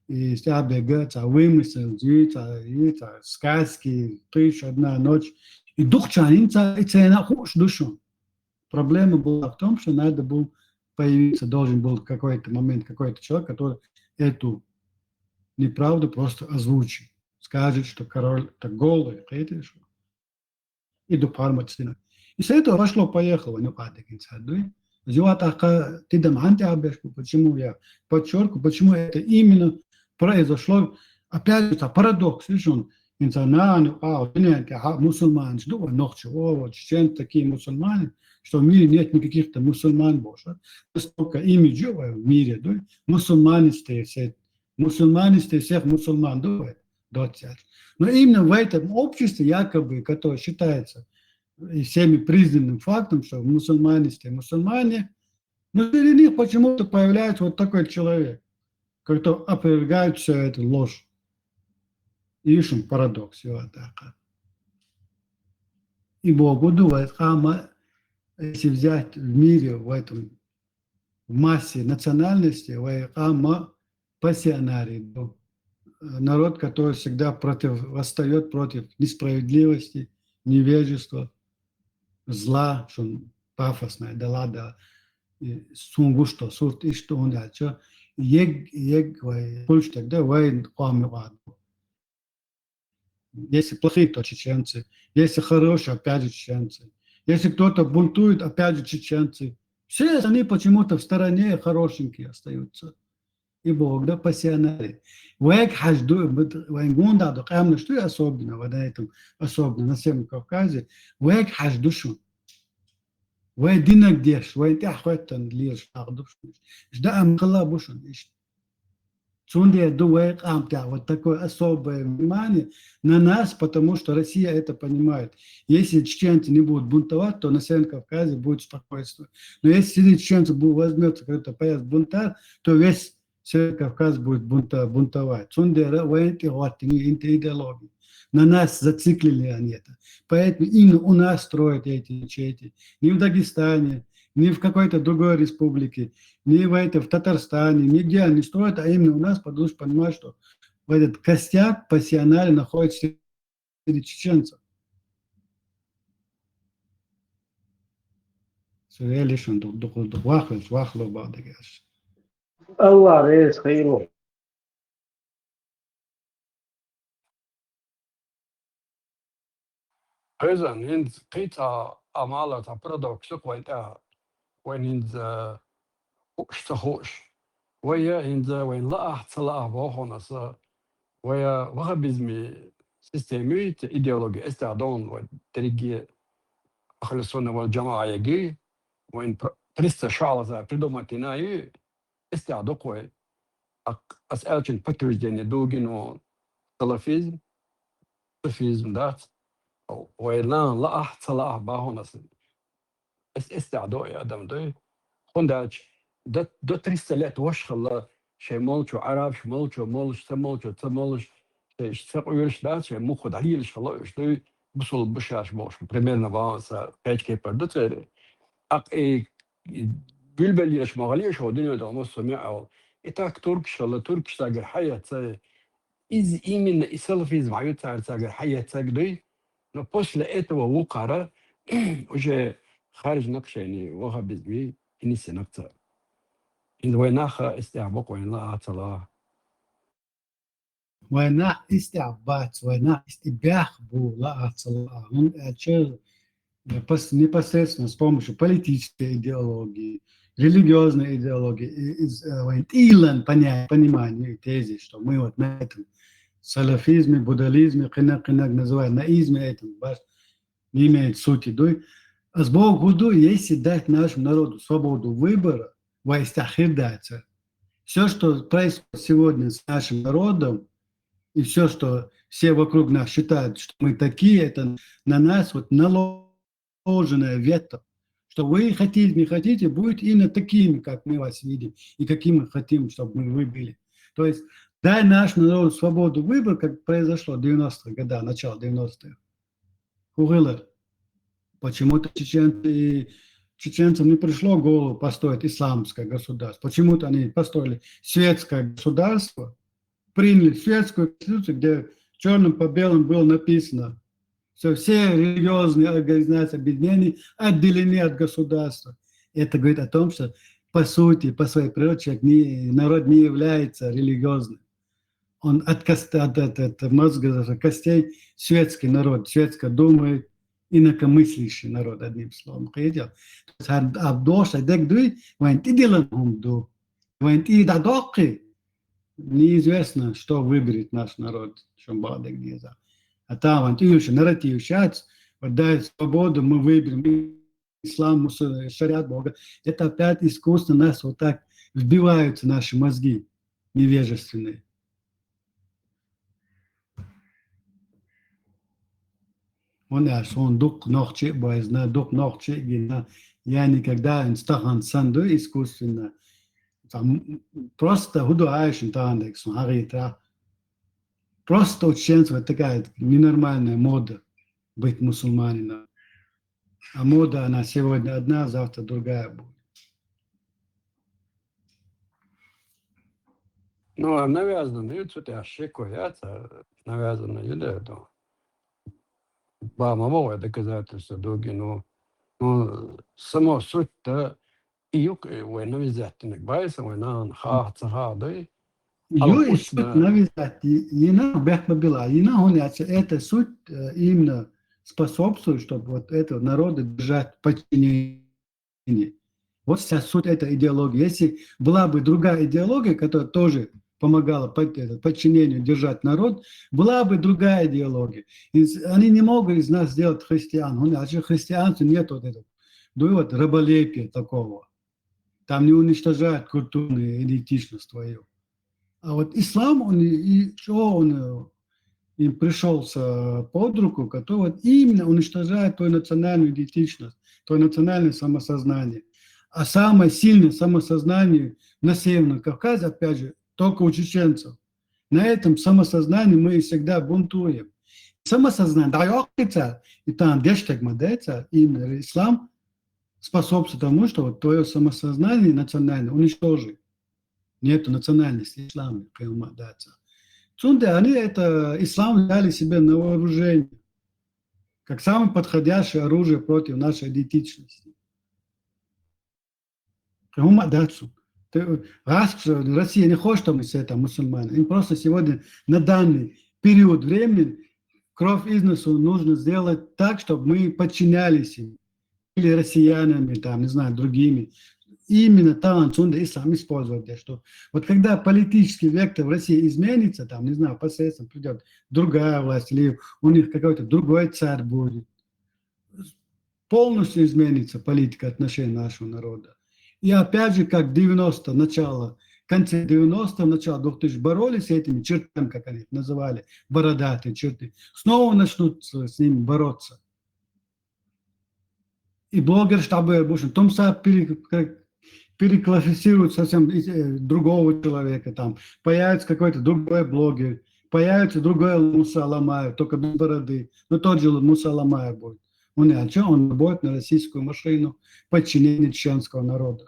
istabega ta wimselji ta сказки тысяч одна ночь и духчанин цена хуш душу проблема была в том что надо был появиться должен был какой-то момент какой-то человек который эту неправду просто озвучит скажет что король так голый видишь и до парматина и с этого пошло-поехало, ну, ты дам антиабешку, почему я подчеркиваю, почему это именно произошло, опять это парадокс, видишь, он, мусульмане, что чем такие мусульмане, что в мире нет никаких-то мусульман больше, столько имиджей в мире, да, мусульманистые всех мусульман, да, но именно в этом обществе, якобы, которое считается всеми признанным фактом, что мусульмане, но среди них почему-то появляется вот такой человек, который опровергает все это ложь. И ищем парадокс. И Богу думает, если взять в мире, в этом в массе национальности, пассионарий, народ, который всегда восстает против несправедливости, невежества, зла, что он пафосное, да ладно, сунгу что, сурт и что он да, что пульш тогда войн қамывад. Если плохие, то чеченцы, если хорошие, опять же чеченцы. Если кто-то бунтует, опять же чеченцы. Все они почему-то в стороне хорошенькие остаются. И Бог, да, пассионарий. Век хажду, вайнгунда, да, камна, что особенно, вот этом, особенно на Северном Кавказе, век хаждушу. Вай динак деш, вай тяхветтан лиш агдушну. Жда амхала бушун. Цунде дуэк амтя. Вот такое особое внимание на нас, потому что Россия это понимает. Если чеченцы не будут бунтовать, то на Северном Кавказе будет спокойствие. Но если среди чеченцев возьмется какой-то поезд бунтар, то весь Северный Кавказ будет бунтовать. Цунде военки идеологии. На нас зациклили они это. Поэтому именно у нас строят эти ячейки. Не в Дагестане, не в какой-то другой республике, не в Татарстане, нигде они строят, а именно у нас, потому что понимают, что этот костяк пассионарий находится среди чеченцев. Allah reis hayırlı. Heza ninz qita amala ta paradoxuk وين ينز اشتخوش ويا ينز وين لا احصل بوخونس ويا وغبزمي سيستميت ايديولوجي استعدون وتريجي اخلصونا والجماعه يجي وين بريست شعلة بريدوماتيناي استعدو قوي اسالشن باترجين دوغينو سلافيزم سلافيزم دات وين لا احصل بوخونس استعدو يا ادم دوي خنداج دو 300 لет وش خلا شيء مولشو عرب شو مولشو مولش تمولشو تمولش شتقولش ده شيء مو خد عليش خلا شتوي بصل بشاش موش примерно ваанса 5 продуцеры ак بلبليش مغليش ودنيا ده نص سمعوا اتاك تركش ولا تركش تاجر حياة إز إيمن إسلافيز معيوت تاجر حياة تاجدي نبص لقيته ووقرة وجه خارج نقش يعني وها بزبي إني سنكتر إن ويناخا استعبق وين لا عطلا وين استعبات وين استباح бу ла ацала. Он непосредственно с помощью политической идеологии, религиозной идеологии, понимания тези, что мы вот на этом салафизме, буддализме, кинак называют наизме этом, не имеет сути. А с Богу, если дать нашему народу свободу выбора, дается. Все, что происходит сегодня с нашим народом, и все, что все вокруг нас считают, что мы такие, это на нас вот наложенное вето. Что вы хотите, не хотите, будет именно такими, как мы вас видим, и какими мы хотим, чтобы вы были. То есть дай нашему народу свободу выбора, как произошло в 90-х годах, начало 90-х. Хугылар. Почему-то чеченцам не пришло в голову построить исламское государство. Почему-то они построили светское государство, приняли светскую конституцию, где черным по белому было написано, что все религиозные организации объединений отделены от государства. Это говорит о том, что по сути, по своей природе народ не является религиозным. Он от мозга, костей светский народ, светско думает, инакомыслящий народ, одним словом. Абдоша дегдуй, ванти делаем ду, ванти дадоки. Неизвестно, что выберет наш народ, чем бадек деза. А там ванти еще нарратив сейчас, дай свободу, мы выберем ислам, шариат Бога. Это опять искусственно нас вот так вбиваются наши мозги невежественные. Он дух ногче, боязна, дух ногче, я никогда не стахан санду искусственно. Просто худу айшин тандекс, просто ученство такая ненормальная мода быть мусульманином. А мода, она сегодня одна, завтра другая будет. Ну, навязано, это ошибка, навязано, это. Мало доказательства другие, но само суть-то и юг, война навязательных байса, война хахцахады, Ее суть навязать, она бехба была, она гоняется, это суть именно способствует, чтобы вот этого народа держать в подчинении. Вот вся суть этой идеологии. Если была бы другая идеология, которая тоже помогала подчинению держать народ, была бы другая идеология. И они не могут из нас сделать христиан. А же христианстве нет вот этого. Вот раболепия такого. Там не уничтожают культурную идентичность твою. А вот ислам, он им пришелся под руку, который вот именно уничтожает твою национальную идентичность, твое национальное самосознание. А самое сильное самосознание на Северном Кавказе, опять же, только у чеченцев. На этом самосознании мы всегда бунтуем. Самосознание, и там именно ислам способствует тому, что вот твое самосознание национальное уничтожит. Нету национальности ислама, они это ислам взяли себе на вооружение, как самое подходящее оружие против нашей идентичности. Россия не хочет, чтобы мы все это мусульмане. Им просто сегодня на данный период времени кровь из носу нужно сделать так, чтобы мы подчинялись им. Или россиянами, там, не знаю, другими. Именно там ислам использует, что вот когда политический вектор в России изменится, там, не знаю, посредством придет другая власть, или у них какой-то другой царь будет, полностью изменится политика отношений нашего народа. И опять же, как 90-е, начало, в конце 90-х, начало 2000 боролись с этими чертами, как они их называли, бородатые черты, снова начнут с ними бороться. И блогер, чтобы Томса переклассифицируют совсем другого человека, там появится какой-то другой блогер, появится другой Муса Аламаев, только без бороды, но тот же Муса Аламаев будет. Он будет на российскую машину подчинения чеченского народа.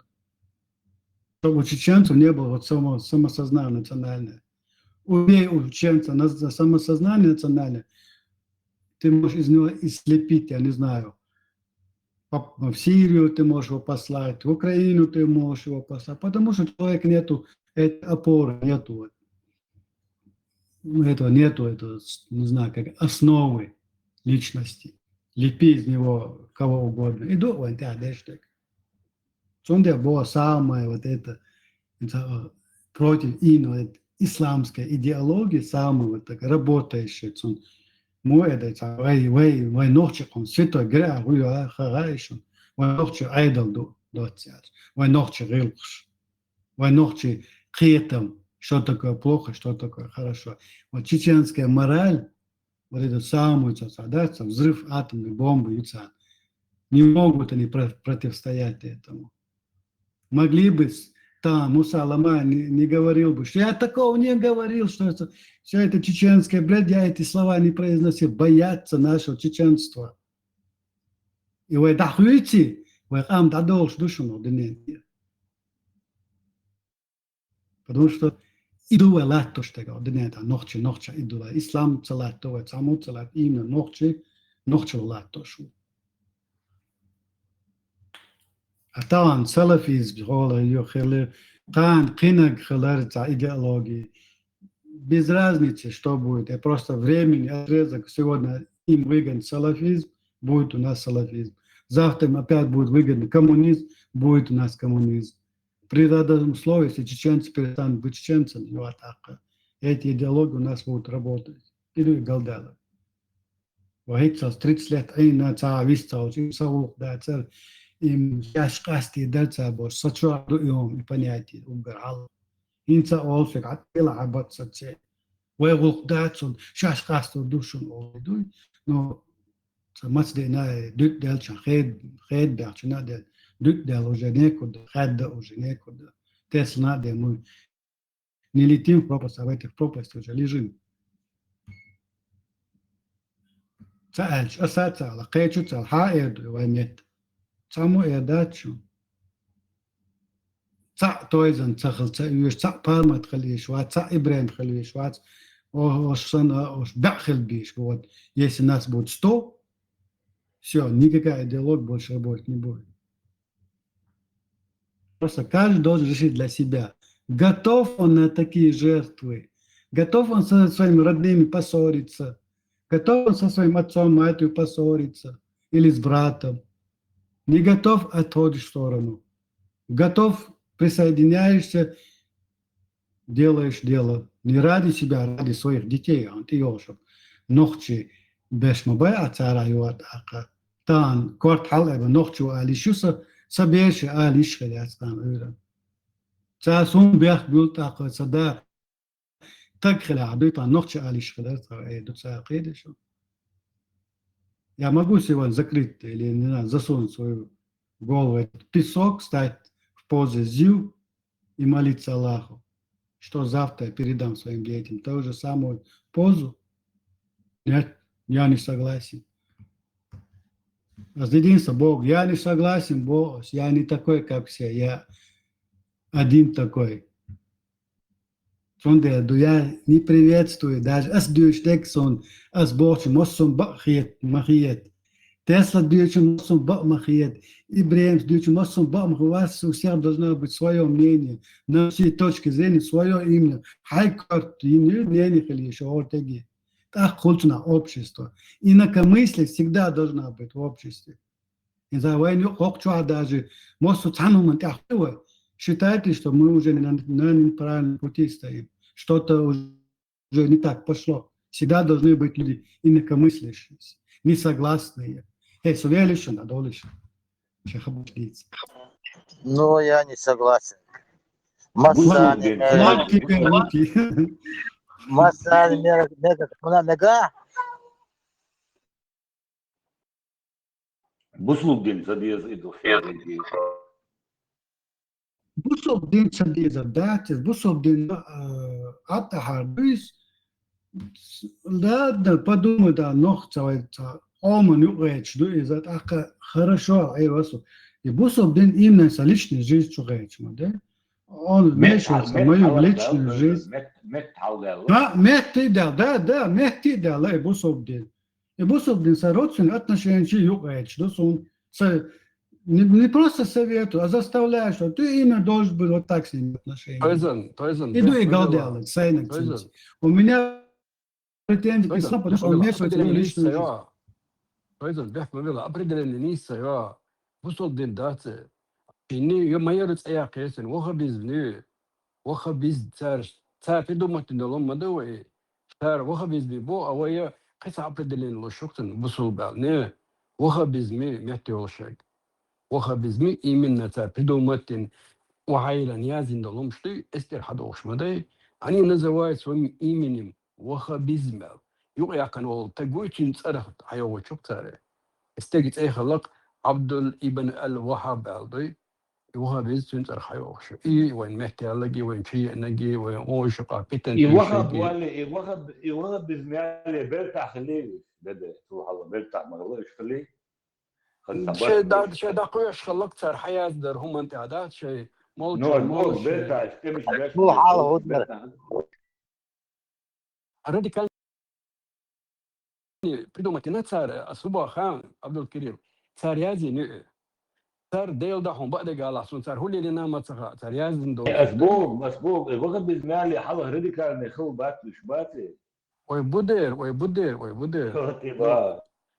Чтобы у чеченцев не было вот самосознания национальное. У чеченца самосознание национальное, ты можешь из него слепить, я не знаю. В Сирию ты можешь его послать, в Украину ты можешь его послать, потому что человек нету этой опоры, нету не знаю, как основы личности. Лепи из него кого угодно. Иду в антиадештек. Сонде было самое вот это против именно исламской идеологии, самое вот так работающее. Мой это вай ночи он святой грех хуя харайшон вай ночи айдал доцяж вай ночи рилш вай ночи кретом что такое плохо, что такое хорошо. Вот чеченская мораль, вот это самое, взрыв атомной бомбы, не могут они противостоять этому. Могли бы, там Муса Аламай не говорил бы, что я такого не говорил, что это, все это чеченское, блядь, я эти слова не произносил, боятся нашего чеченства. И вы дахуете, вы ам дадолш душу дневе. Потому что иду лат то, что дневе, ночи, иду лат. Ислам целат, то есть саму целат, именно ночи лат то шу. طبعا سلفيز بقول يخلي كان قинак хларца идеологии. Без разницы, что будет. Я просто времени отрезок сегодня им выгоден салафизм, будет у нас салафизм. Завтра им опять будет выгоден коммунизм, будет у нас коммунизм. При данном слове, если чеченцы перестанут быть чеченцами, эти идеологии у нас будут работать. Или галдалы. وهيك 30 лет أين تعاويست أو سوق ده им яшкасти дальца бо сачуа дуйом и понятие убирал. Инца олфик атила абатсаче. Вегух датсон шашкасту душун олдуй. Но самацде на дут дальча хед бячна дел дут дел уже некуда хадда уже некуда. Тесна де мы не летим в пропасть, а в этих пропастях уже лежим. Цаэльч, асацала, кэчуцал, хаэду, вайнет. Саму и отдачу. تويزن تخل يش بالمت خليش وات إبراهيم خليش وات وش دخل بيش вот если нас будет 100, все, никакая диалог больше работать не будет. Просто каждый должен решить для себя, готов он на такие жертвы, готов он со своими родными поссориться, готов он со своим отцом, матерью поссориться или с братом. Не готов, отходишь в сторону. Готов, присоединяешься, делаешь дело. Не ради себя, а ради своих детей. Он ты يوشف نخشي باش مبايع ترى يواتاقا تان كورت حلقة بنخشي وقالي شو سبيش قال يشغل ياسقان أيضا تاسون بيخ بيلتاقا صدا تكخل عبيطا نخشي قال يشغل أي دوتسا قيدة شو я могу сегодня закрыть или не знаю, засунуть свою голову в песок, стать в позе зю и молиться Аллаху, что завтра я передам своим детям ту же самую позу. Нет, я не согласен. Разъединился Бог, я не согласен, Бог, я не такой, как все, я один такой. Я не приветствую даже Asdurchtexon, Asborch, Mossum Bachiet, Machiet. Тесла Дючим Моссум Бак Махиет, Ибраим Дючим Моссум Бак, у вас у всех должно быть свое мнение, на все точки зрения, свое имя. Хайкорт, мнение Халиша, Ортеги. Так культурное общество. Инакомыслие всегда должна быть в обществе. И за войну хочу даже Моссу Цануман Тахтуа. Считаете, что мы уже на неправильном пути стоим, что-то уже не так пошло. Всегда должны быть люди инакомыслящие, несогласные. Совелище, надолище. Ну, я не согласен. Масса мега. Буслугдин задиез иду. Буслугдин задиез датис, Буслугдин атахарбис. Ладно, подумай, да, ногцавается. Оман югайч, ду изат ака хорошо, ай васу. И Буслугдин именно со личной жизнью чугайч, да? Он вмешивается в мою личную жизнь. Да, мехтидал, да, мехтидал, ай Буслугдин. И Буслугдин со родственными отношениями югайч, да, он не просто советую, а заставляю, что ты именно должен быть вот так с ними отношения. Иду и галдел, сайнак. У меня претензии к исламу, потому что он вмешивается в мою личную жизнь. Toizan bihma vila apredelen nisa ya Buslugdin date inni yo mayarut aya qesin waxa biz tar pidumatin dolom madawi tar waxa biz bi bo awaya qisa apredelen lo shuktan busul bal ne waxa biz mi mehti olshak waxa biz mi iminna tar pidumatin وعائلا يازن dolom shtu ester hada oshmaday ani nazawai swim iminim waxa bizmal يقع كانوا تجويتين صرخت حيوة شكتاره استجت أي خلق عبد الابن الوهاب الضي وهاب يزتون صرخ حيوة شو وين محكي لقي وين شيء نجي وين أوش قابتن يوهب ولا يوهب بزميالي بلتع خليه بدأ تروح الله بلتع ما غلطش خليه شيء دا قويش خلقت صار حياة در هم أنت عادات شيء مول بلتع استمش مو حاله هدر الردي كان придумать цар особо хан Абдул Кирилл цар язин цар дейл дахом بعد قال اصلا цар هو اللي نام цар язин دو مسبوق وقت بزمالي حضر ردي كان يخو بات شباتي وي بودر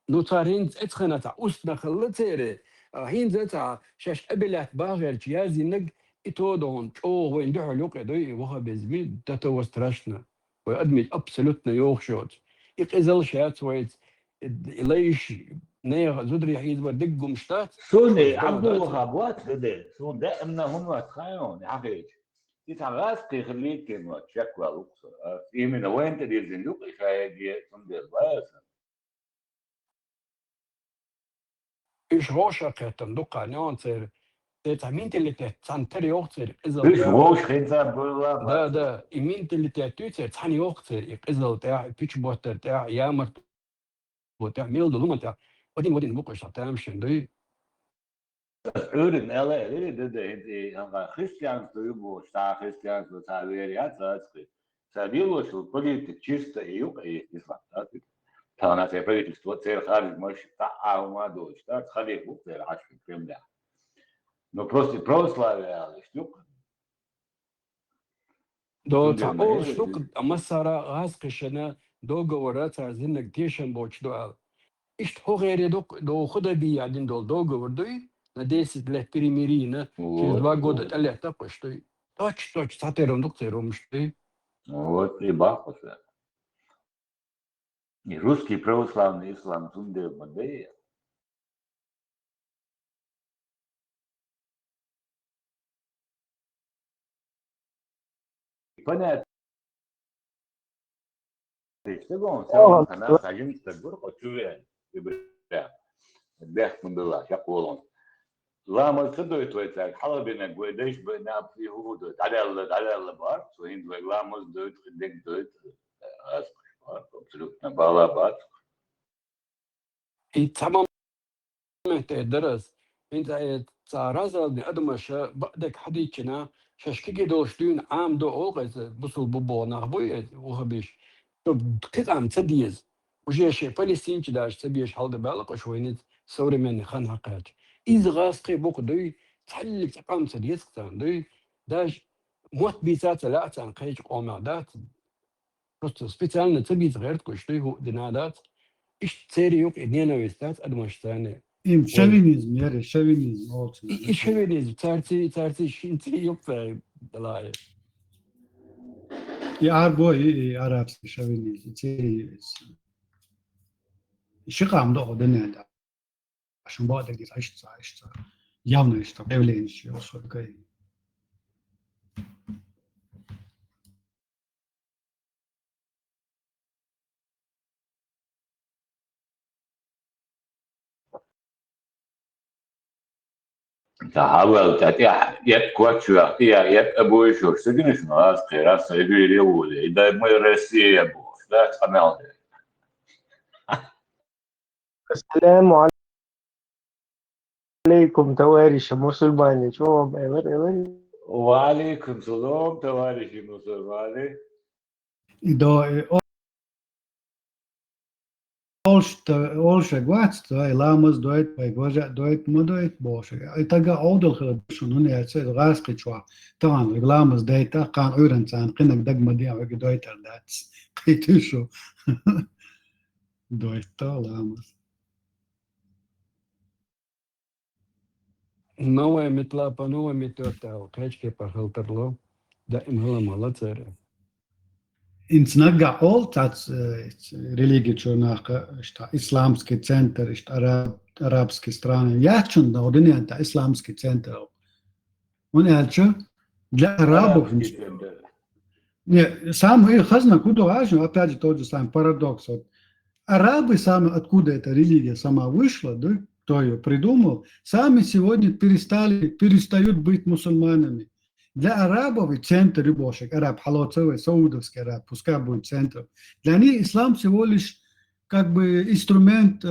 نو صارين اتخنا تاع اسنا خلتيري هين زتا شاش ابلات باغر язин نق اتودون او وين دحو لوقدي وها بزمي تتو страшно وادمي ابسولوتنا يوخشوت يقزل شات ويت ليش نيغ زدري حيد بدق مشتات سوني عبد الوهاب وات بده سون دائما هم تخايون يا اخي يتعرف تخليك ما تشكوا لوكس في من وين تدير زندوق يخايجي تندير باس ايش غوشا كتندق نون تصير تعمين اللي تعنتري وقتر ايش غوش خنزا بولا ده يمين اللي تعتوتر تعني وقتر يقزل تاع بيتش بوتر تاع يامر وتاع ميل دلوم تاع ودين بقش تاع مشن دي Христианство любовь, христианство, верят, садилось политик чисто и юг и ислам. Наше правительство цель харит может аумадо, халиф цель ашки Кремля. Но просто православие, штук. До о штук масара газ кишена договора царзинник тешен бочдуал. Ишт хогере до худоби один договор дуй на 10 лет перемирия через 2 года лето что точ сатером доктором что. Вот и бахуса. И русский православный ислам сунде модей. Понятно. Что он сам она хажим стагур хочуя. Бех мандала шаколон. Лама сдой твой царь халабина гуэдэш бэна пьюдо. على الله بار. Суин двой лама сдой дек дой. Абсолютно балабат. И tamam درس انت تعرض لأدمش بعدك حديثنا ششكي دوشتين عام دو أوقات بصل ببونا بوي وهبيش قطعة تديز وجيش فلسطين كداش تبيش حال بالك شوينت سوري من خان حقات إذا غاسقي بوك دوي تحلك تقام تديز كتان دوي داش موت بيسات لا تان قيش قومادات просто специально تبيز غير كشتي هو دنادات إيش تسيري يوك إدينا ويستات أدمش تاني Im şovinizm, yani şovinizm olsun. şovinizm, tersi şinti yok da dalay. Ya bu arapski şovinizm. Şıkam da o denedi. Şimdi bu da işte явно işte evleniş olsun kay. Tahawel tati yet kuatchua yet abu shur signish nas qira sayri yewudi ida mo resi abu da amal. السلام عليكم تواريش مسلماني شو ايوه Wa alaikum salam tawarish musulmani. Do olša gvats, to je lamas doet, pa goja doet modoet boše. I taga odol khala shunu ne atse gaski chwa. طبعا lamas data qan uran san qinak dagma dia wa doet dats. Qitu shu. Doet lamas. Новая метла по новой методе, качки похалтерло, да им было мало царя. Insnaga all tāds reliģičonāka islamski centar, arabski strane. Jačunda ordinēta islamski centar. Un elču, для арабов... Не, самое хазна, куда важно, опять же тот же самый парадокс. Вот, арабы сами, откуда эта религия сама вышла, да, кто ее придумал, сами сегодня перестают быть мусульманами. Для арабов и центр любошек, араб халоцевый, саудовский араб, пускай будет центр. Для них ислам всего лишь как бы инструмент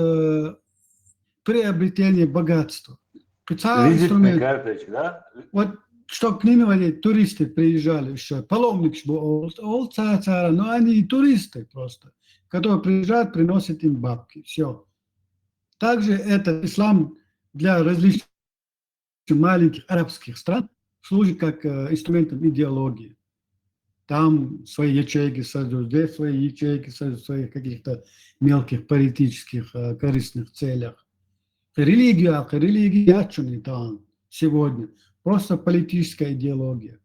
приобретения богатства. Визитная карточка, да? Вот что к ним туристы приезжали еще, паломник был, но они туристы просто, которые приезжают, приносят им бабки, все. Также этот ислам для различных маленьких арабских стран служит как инструментом идеологии. Там свои ячейки создают, здесь свои ячейки создают в своих каких-то мелких политических корыстных целях. Религия там сегодня просто политическая идеология.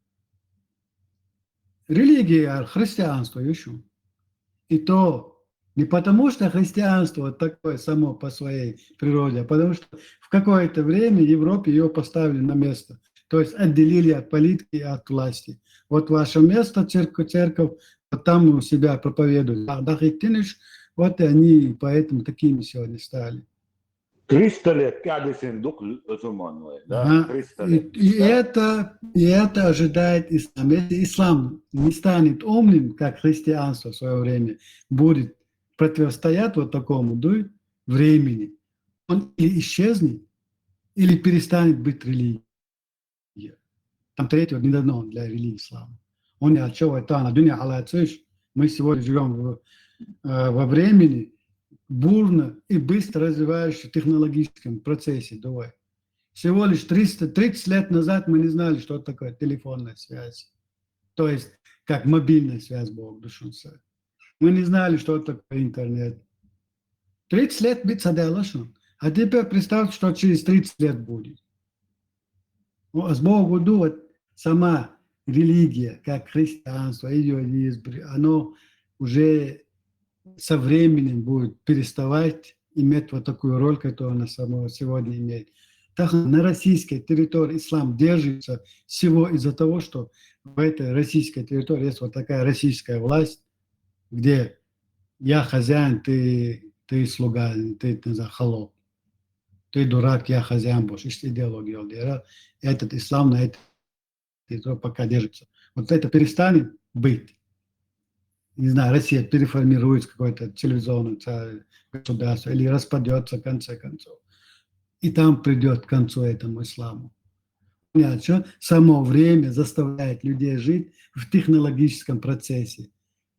Религия, христианство еще. И то не потому, что христианство такое само по своей природе, а потому что в какое-то время в Европе ее поставили на место. То есть отделили от политики и от власти. Вот ваше место, церковь, вот там у себя проповедуют. Вот и они поэтому такими сегодня стали. 300 лет, как сундук мусульман, да? 300 лет. И это ожидает ислам. Если ислам не станет умным, как христианство в свое время, будет противостоять вот такому времени, он или исчезнет, или перестанет быть религией. Там третьего не дано для религии ислама. Он не отчего это на дуня алациш. Мы сегодня живем во времени бурно и быстро развивающемся технологическом процессе. Давай. Всего лишь 30 лет назад мы не знали, что такое телефонная связь. То есть, как мобильная связь, Бог душился. Мы не знали, что такое интернет. 30 лет быть саделашон. А теперь представьте, что через 30 лет будет. С Богу дует сама религия, как христианство, иудаизм, оно уже со временем будет переставать иметь вот такую роль, которую она сама сегодня имеет. Так на российской территории ислам держится всего из-за того, что в этой российской территории есть вот такая российская власть, где я хозяин, ты слуга, ты не знаю, холоп. Ты дурак, я хозяин Божий. Есть идеология. Этот ислам на этой территории пока держится. Вот это перестанет быть. Не знаю, Россия переформируется какое-то телевизионное государство или распадется в конце концов. И там придет к концу этому исламу. Что само время заставляет людей жить в технологическом процессе,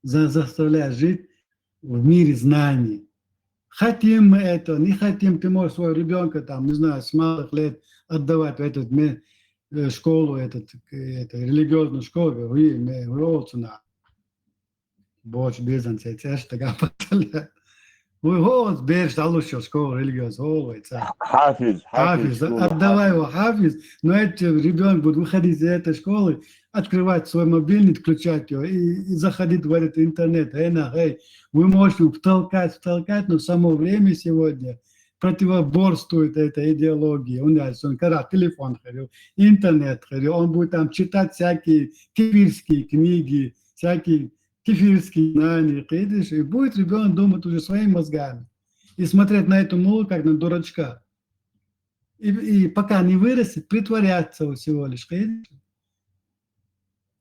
заставляет жить в мире знаний. Хотим мы это, не хотим, ты можешь своего ребенка, там, не знаю, с малых лет отдавать в эту школу, религиозную школу, вы на Боже, безанцей, цеш, така паталя. Вы голос берешь, а лучше школу религиозную. Хафиз. Отдавай его хафиз, но этот ребенок будет выходить из этой школы, открывать свой мобильник, включать его и заходить в этот интернет. Вы можете втолкать, но само время сегодня противоборствует этой идеологии. Он когда телефон ходил, интернет ходил, он будет там читать всякие кефирские книги, всякие кефирские знания, и будет ребенок думать уже своими мозгами и смотреть на эту мулу как на дурачка. И пока не вырастет, притворяться всего лишь.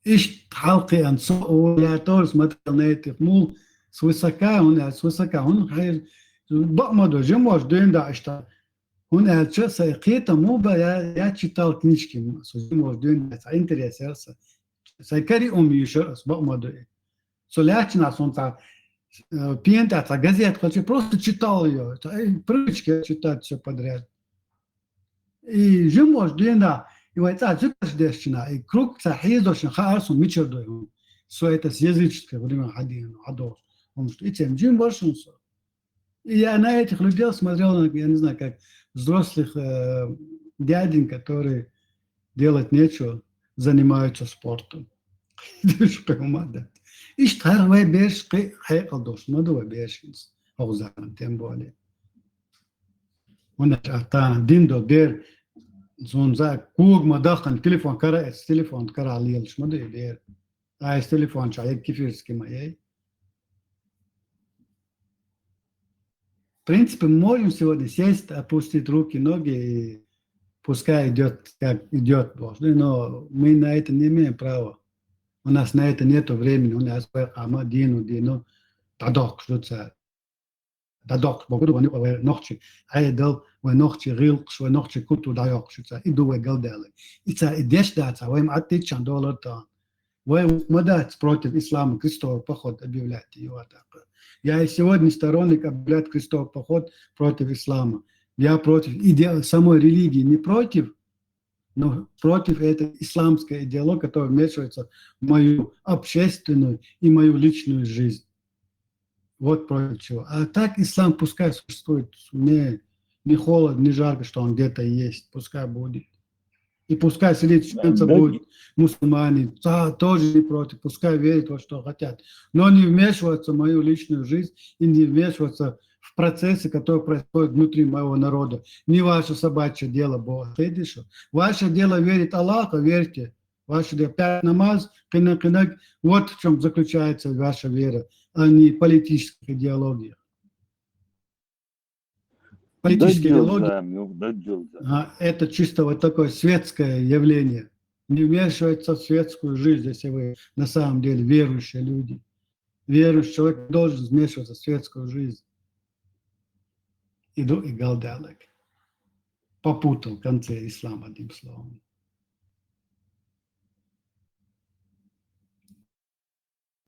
И я тоже смотрел на этих мул свысока, он бахмаду, же может, да, что он какие-то муба, я читал книжки, может, интересовался. Сайкари еще раз, бахмаду. Солячина, солнца, пьянта, газет, просто читал ее. Привычки читать все подряд. И же может, да, и вот это зубождешина, и круг сахидошин, хаарсон, мичердой. Все это с языческого времени один, адос. Он что, и тем джим большинство. И я на этих людей смотрел, я не знаю, как взрослых дядень, которые делать нечего, занимаются спортом. İşte ve beş hayal dostmadı ve beşiniz. O zaman tembole. Ona çatan dindo der zonza kugma daxan telefon kara alıyalışmadı der. Ay telefon çayık kifirski mayay. В принципе, мы можем сегодня сесть, опустить руки, ноги и пускай идет, как идет, но мы на это не имеем права. У нас на это нет времени, у нас дину, тадок, что это, тадок, богу, они ночи, айдал, вы ночи рилкс, вы ночи куту дайок, что это, иду вы галдели. И это идешь даться, вы им $1000 там. Вы модать против ислама, крестовый поход объявлять его атаку. Я и сегодня сторонник объявлять крестовый поход против ислама. Я против самой религии, не против, но против этой исламской идеологии, которая вмешивается в мою общественную и мою личную жизнь. Вот против чего. А так ислам пускай существует, не холодно, не жарко, что он где-то есть, пускай будет. И пускай среди чеченцев будут мусульмане, тоже не против, пускай верят во что хотят. Но не вмешиваться в мою личную жизнь и не вмешиваться в процессы, которые происходят внутри моего народа. Не ваше собачье дело, Бог. Ваше дело верить Аллаху, верьте. Ваше дело 5 намаз, вот в чем заключается ваша вера, а не политических идеологиях. Политическая идеология – это чисто вот такое светское явление. Не вмешивается в светскую жизнь, если вы на самом деле верующие люди. Верующий человек должен вмешиваться в светскую жизнь. Иду и галдалек. попутал в конце ислам, одним словом.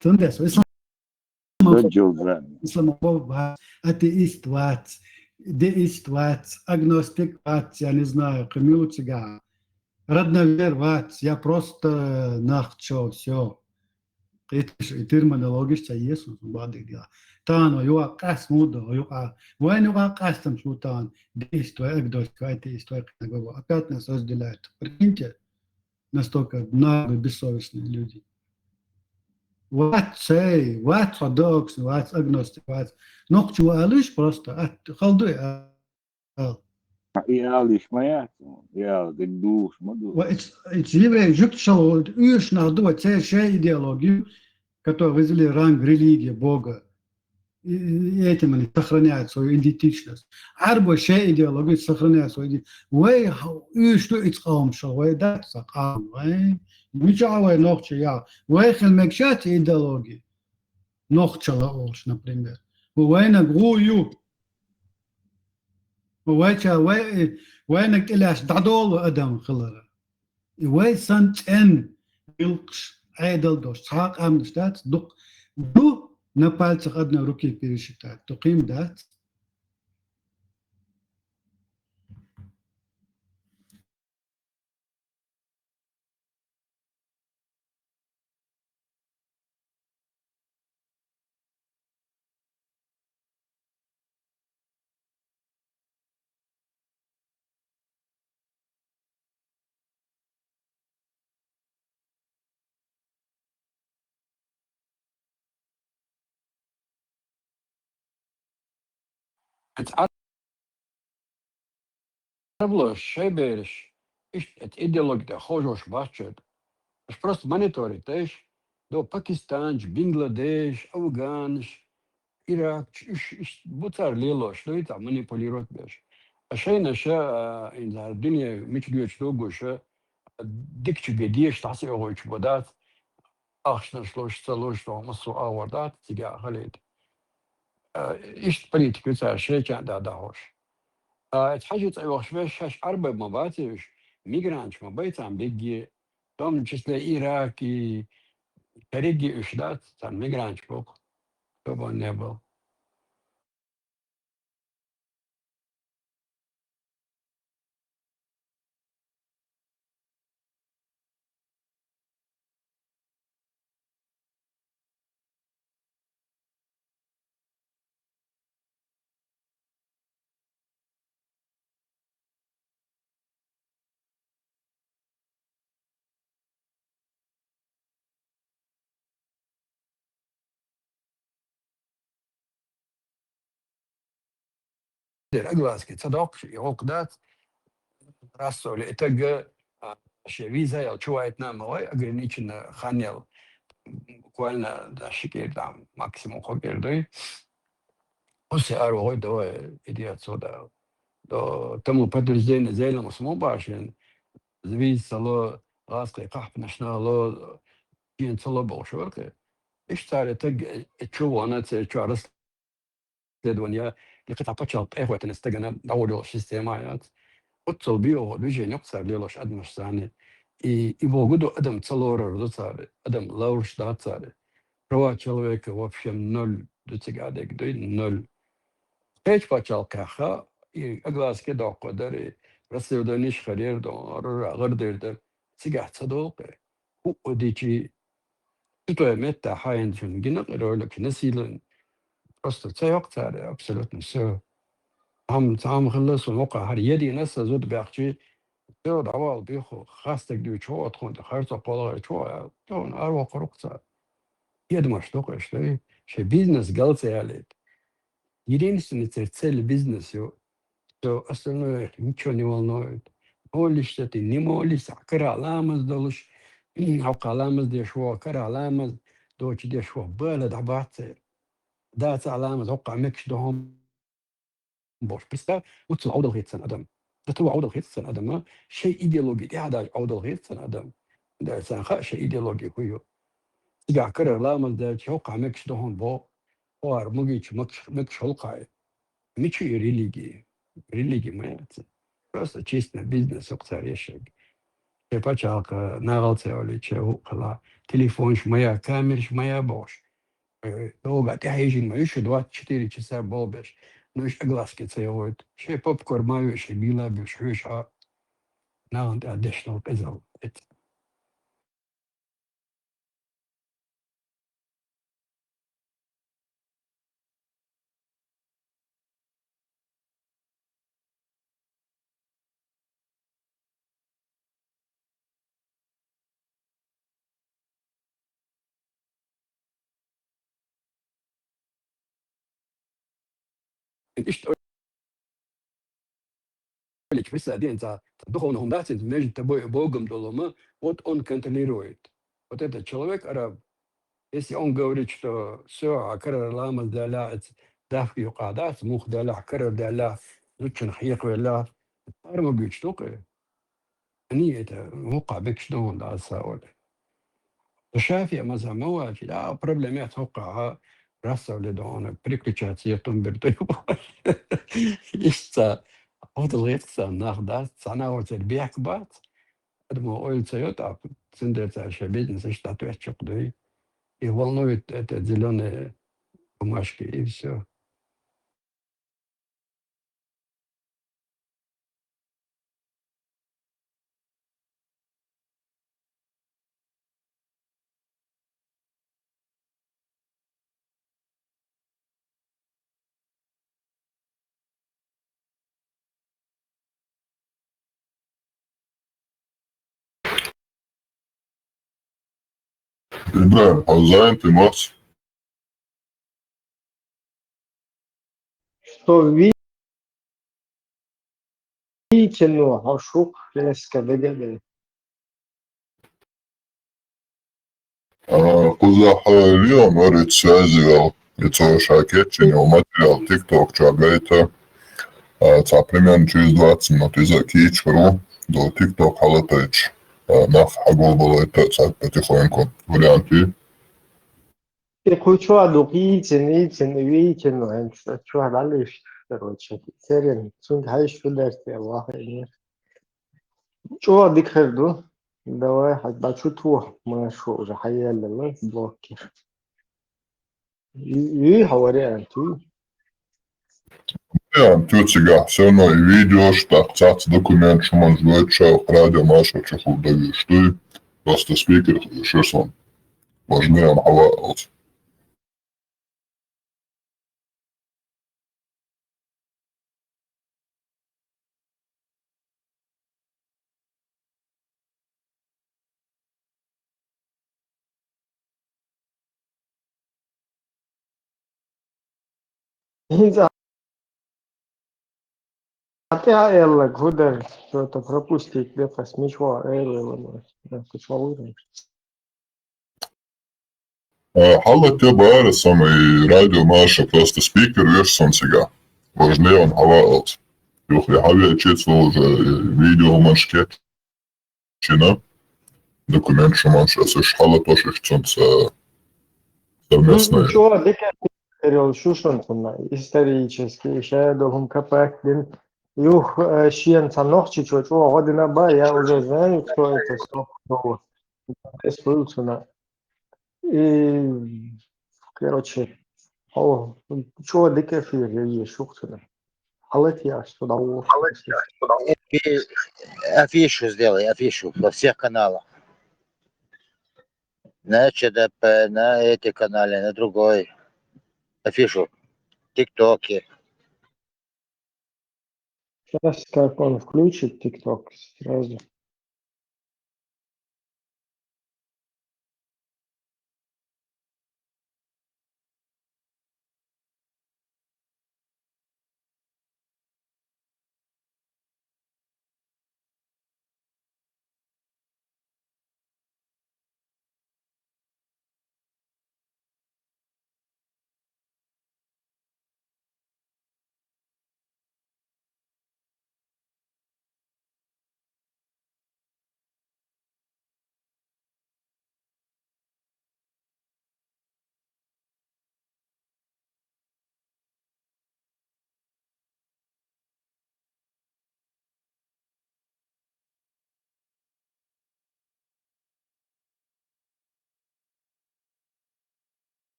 Тендес, исламофоб, атеист вац, деист вац, агностик вац, я не знаю, камилутига, родновер вац, я просто нахчо, все. Это терминология есть, бады дела. Тано, юа кас мудо, юа, войну юа кас там шутан, деист, агностик, атеист, опять нас разделяют. Прикиньте, настолько много бессовестные люди. Вац, вац, ордокс, вац, агностик, вац. Нохчу алыш просто, халдуй. Ja, лишмаяту, я гдуш, маду. Евреи жуктшал, уж надо церковь идеологию, которая вызвали ранг религии Бога. И этим они сохраняют свою идентичность. Арба шей идеологию сохраняет свою идентичность. Вы что ицхам шо, вы дать сакам, вы ничего нохчу я. Вы хелмекшат идеологии. Нохчала олш, например. Вы на грую. وينك إلاش دعدول أدم خلرا وين سنت إن يلقش عيدل دوش ساق أم دشتات دو نبال تقدنا روكي بيرشتات تقيم دات تعرف شيء بيرش إيش الإيديولوجيا ده خوش باشد مش просто мониторить إيش دو باكستان بنغلاديش أفغان Irak, بطر ليلوش لو يتع مانيبوليروت بيش عشان أشياء إن الدنيا متجوش دوغوش ديكش جديش تحسي أغوش بدات أخشنا شلوش تلوش تو مصر آوردات تيجا خليت إيش بريتك يتع شيء كان دا داهوش اتحاجت أيوش بيش هاش أربع مباتيش ميجرانش مبايت عم بيجي دوم جسلا إيراكي كريجي إشدات تان ميجرانش بوك طبعا نبل أجلاسك تصدق عقدات راسو لإتجا شيفيزا يا شوية نام هواي أجرنيشن خانيل كوالنا دا شكير دام ماكسيمو خبير دوي وسي أرو هوي دوا إديات سودا دو تمو بدر زي لما سمو باشن زويز سلو غاسقي قحب نشنالو جين سلو بوشورك إيش تاري تج تشو أنا تشو عرس لدنيا لقطع بتشال إخوة نستجنا دورو سيستمايات اتصل بيه وبيجي نقصر ليلوش أدم ثاني يبغوا أدم تصلور رضا أدم لورش دات صار روا человека вообще ноль до тебя дек ноль пять пачал каха и أجلس كده قدري رسيودانيش خرير دو غردير ده سيجا تصدق وديجي تطلع متى حين شن جنا قرولك نسيلن просто تسيق صار absolutely so هم خلص الموقع هذه يدي ناس زود بيحكي جو دعوة بيخو خاصتك دو شو تكون تخرج قولها شو تون أروق قرقصة يد مشتوق إشتري شيء بيزنس قلت عليه يدين سنة ترتسل بيزنس يو أصلا نيشو نيوالنويد هولي شتى نيمولي سكر علامز دولش أو علامز دي شو كر علامز دوش دي شو بلد عبات دات علامز وقع مكش دهم بوش بس وتصل عودة غير سنة أدم ده تو عودة غير سنة أدم شيء إيديولوجي ده هذا عودة غير سنة أدم ده سنة شيء إيديولوجي كويو تجا كره لامز ده وقع مكش دهم بو وار مجيش مكش هلقاي ميشي ريليجي ما يعرف Просто чисто бизнес уқсарешек. Пачалка нагалцеоли чеукала. Телефон моя, камера моя бош. Долго тяжин мы еще 24 часа болбеш. Ну еще глазки целуют. Ще попкорн мою еще била беш. Еще на он additional пизал. Что присадин за духовного дацин между тобой и Богом долома, вот он контролирует. Вот этот человек, араб, если он говорит, что все, акрар лама даля, даф юкадат, мух даля, акрар даля, лучше нахиق вела, арма бьют штука. Они это موقع بك شلون دا أساول. الشافعي مثلا ما واجد проблемات وقع راسه لدون بريكتشات يتم بردو يستا أفضل يتسا ناخدا سنة وتربيع كبات أدمو أول سيوتا سندرتا شبيدن سيشتاتو يتشقدوي и волнует это зеленые бумажки и все. Ибраим, Хазайн, ты Макс. Что видите, ну, ашук, леска, дегеле. Куза Халилия, Марит связывал, и целый шакет, чинил материал TikTok, чагайта, примерно через 20 минут из Акичру до TikTok халатаич. Нах хагол было это потихоньку варианты. И кучу видите, ну, что дальше, короче, серия, сунг хай шудерти, Аллах, شو هديك خير ده واحد بعد شو تروح مشروع уже حيلا блокер и говорят Jā, tūcīgā, все равно и видео, что tāds документ, что man žvēt šau radio машу чеху дави, что и просто спикер, шерсон, важнее хаваалс. إذا يلا كودر что-то пропустить где-то смешно Хала те баара самый радио маша просто спикер версон сега. Важнее он хаваалс. Если хавия чец уже видео маншкет, чина, документ, что man сейчас иш хала тоже chcется совместное. Ничего, декарил шушонтуна исторически, еще долгом капаклин. Юх, щен ног чуть-чуть, година ба, я уже знаю, кто это стоп. Эспулсуна. И, короче, чего декафир я шухтуна. Халет я что дал. Афишу сделай, афишу во всех каналах. На ЧДП, на эти канале, на другой. Афишу. ТикТоке. Сейчас как он включит ТикТок сразу.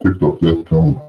TikTok, ja,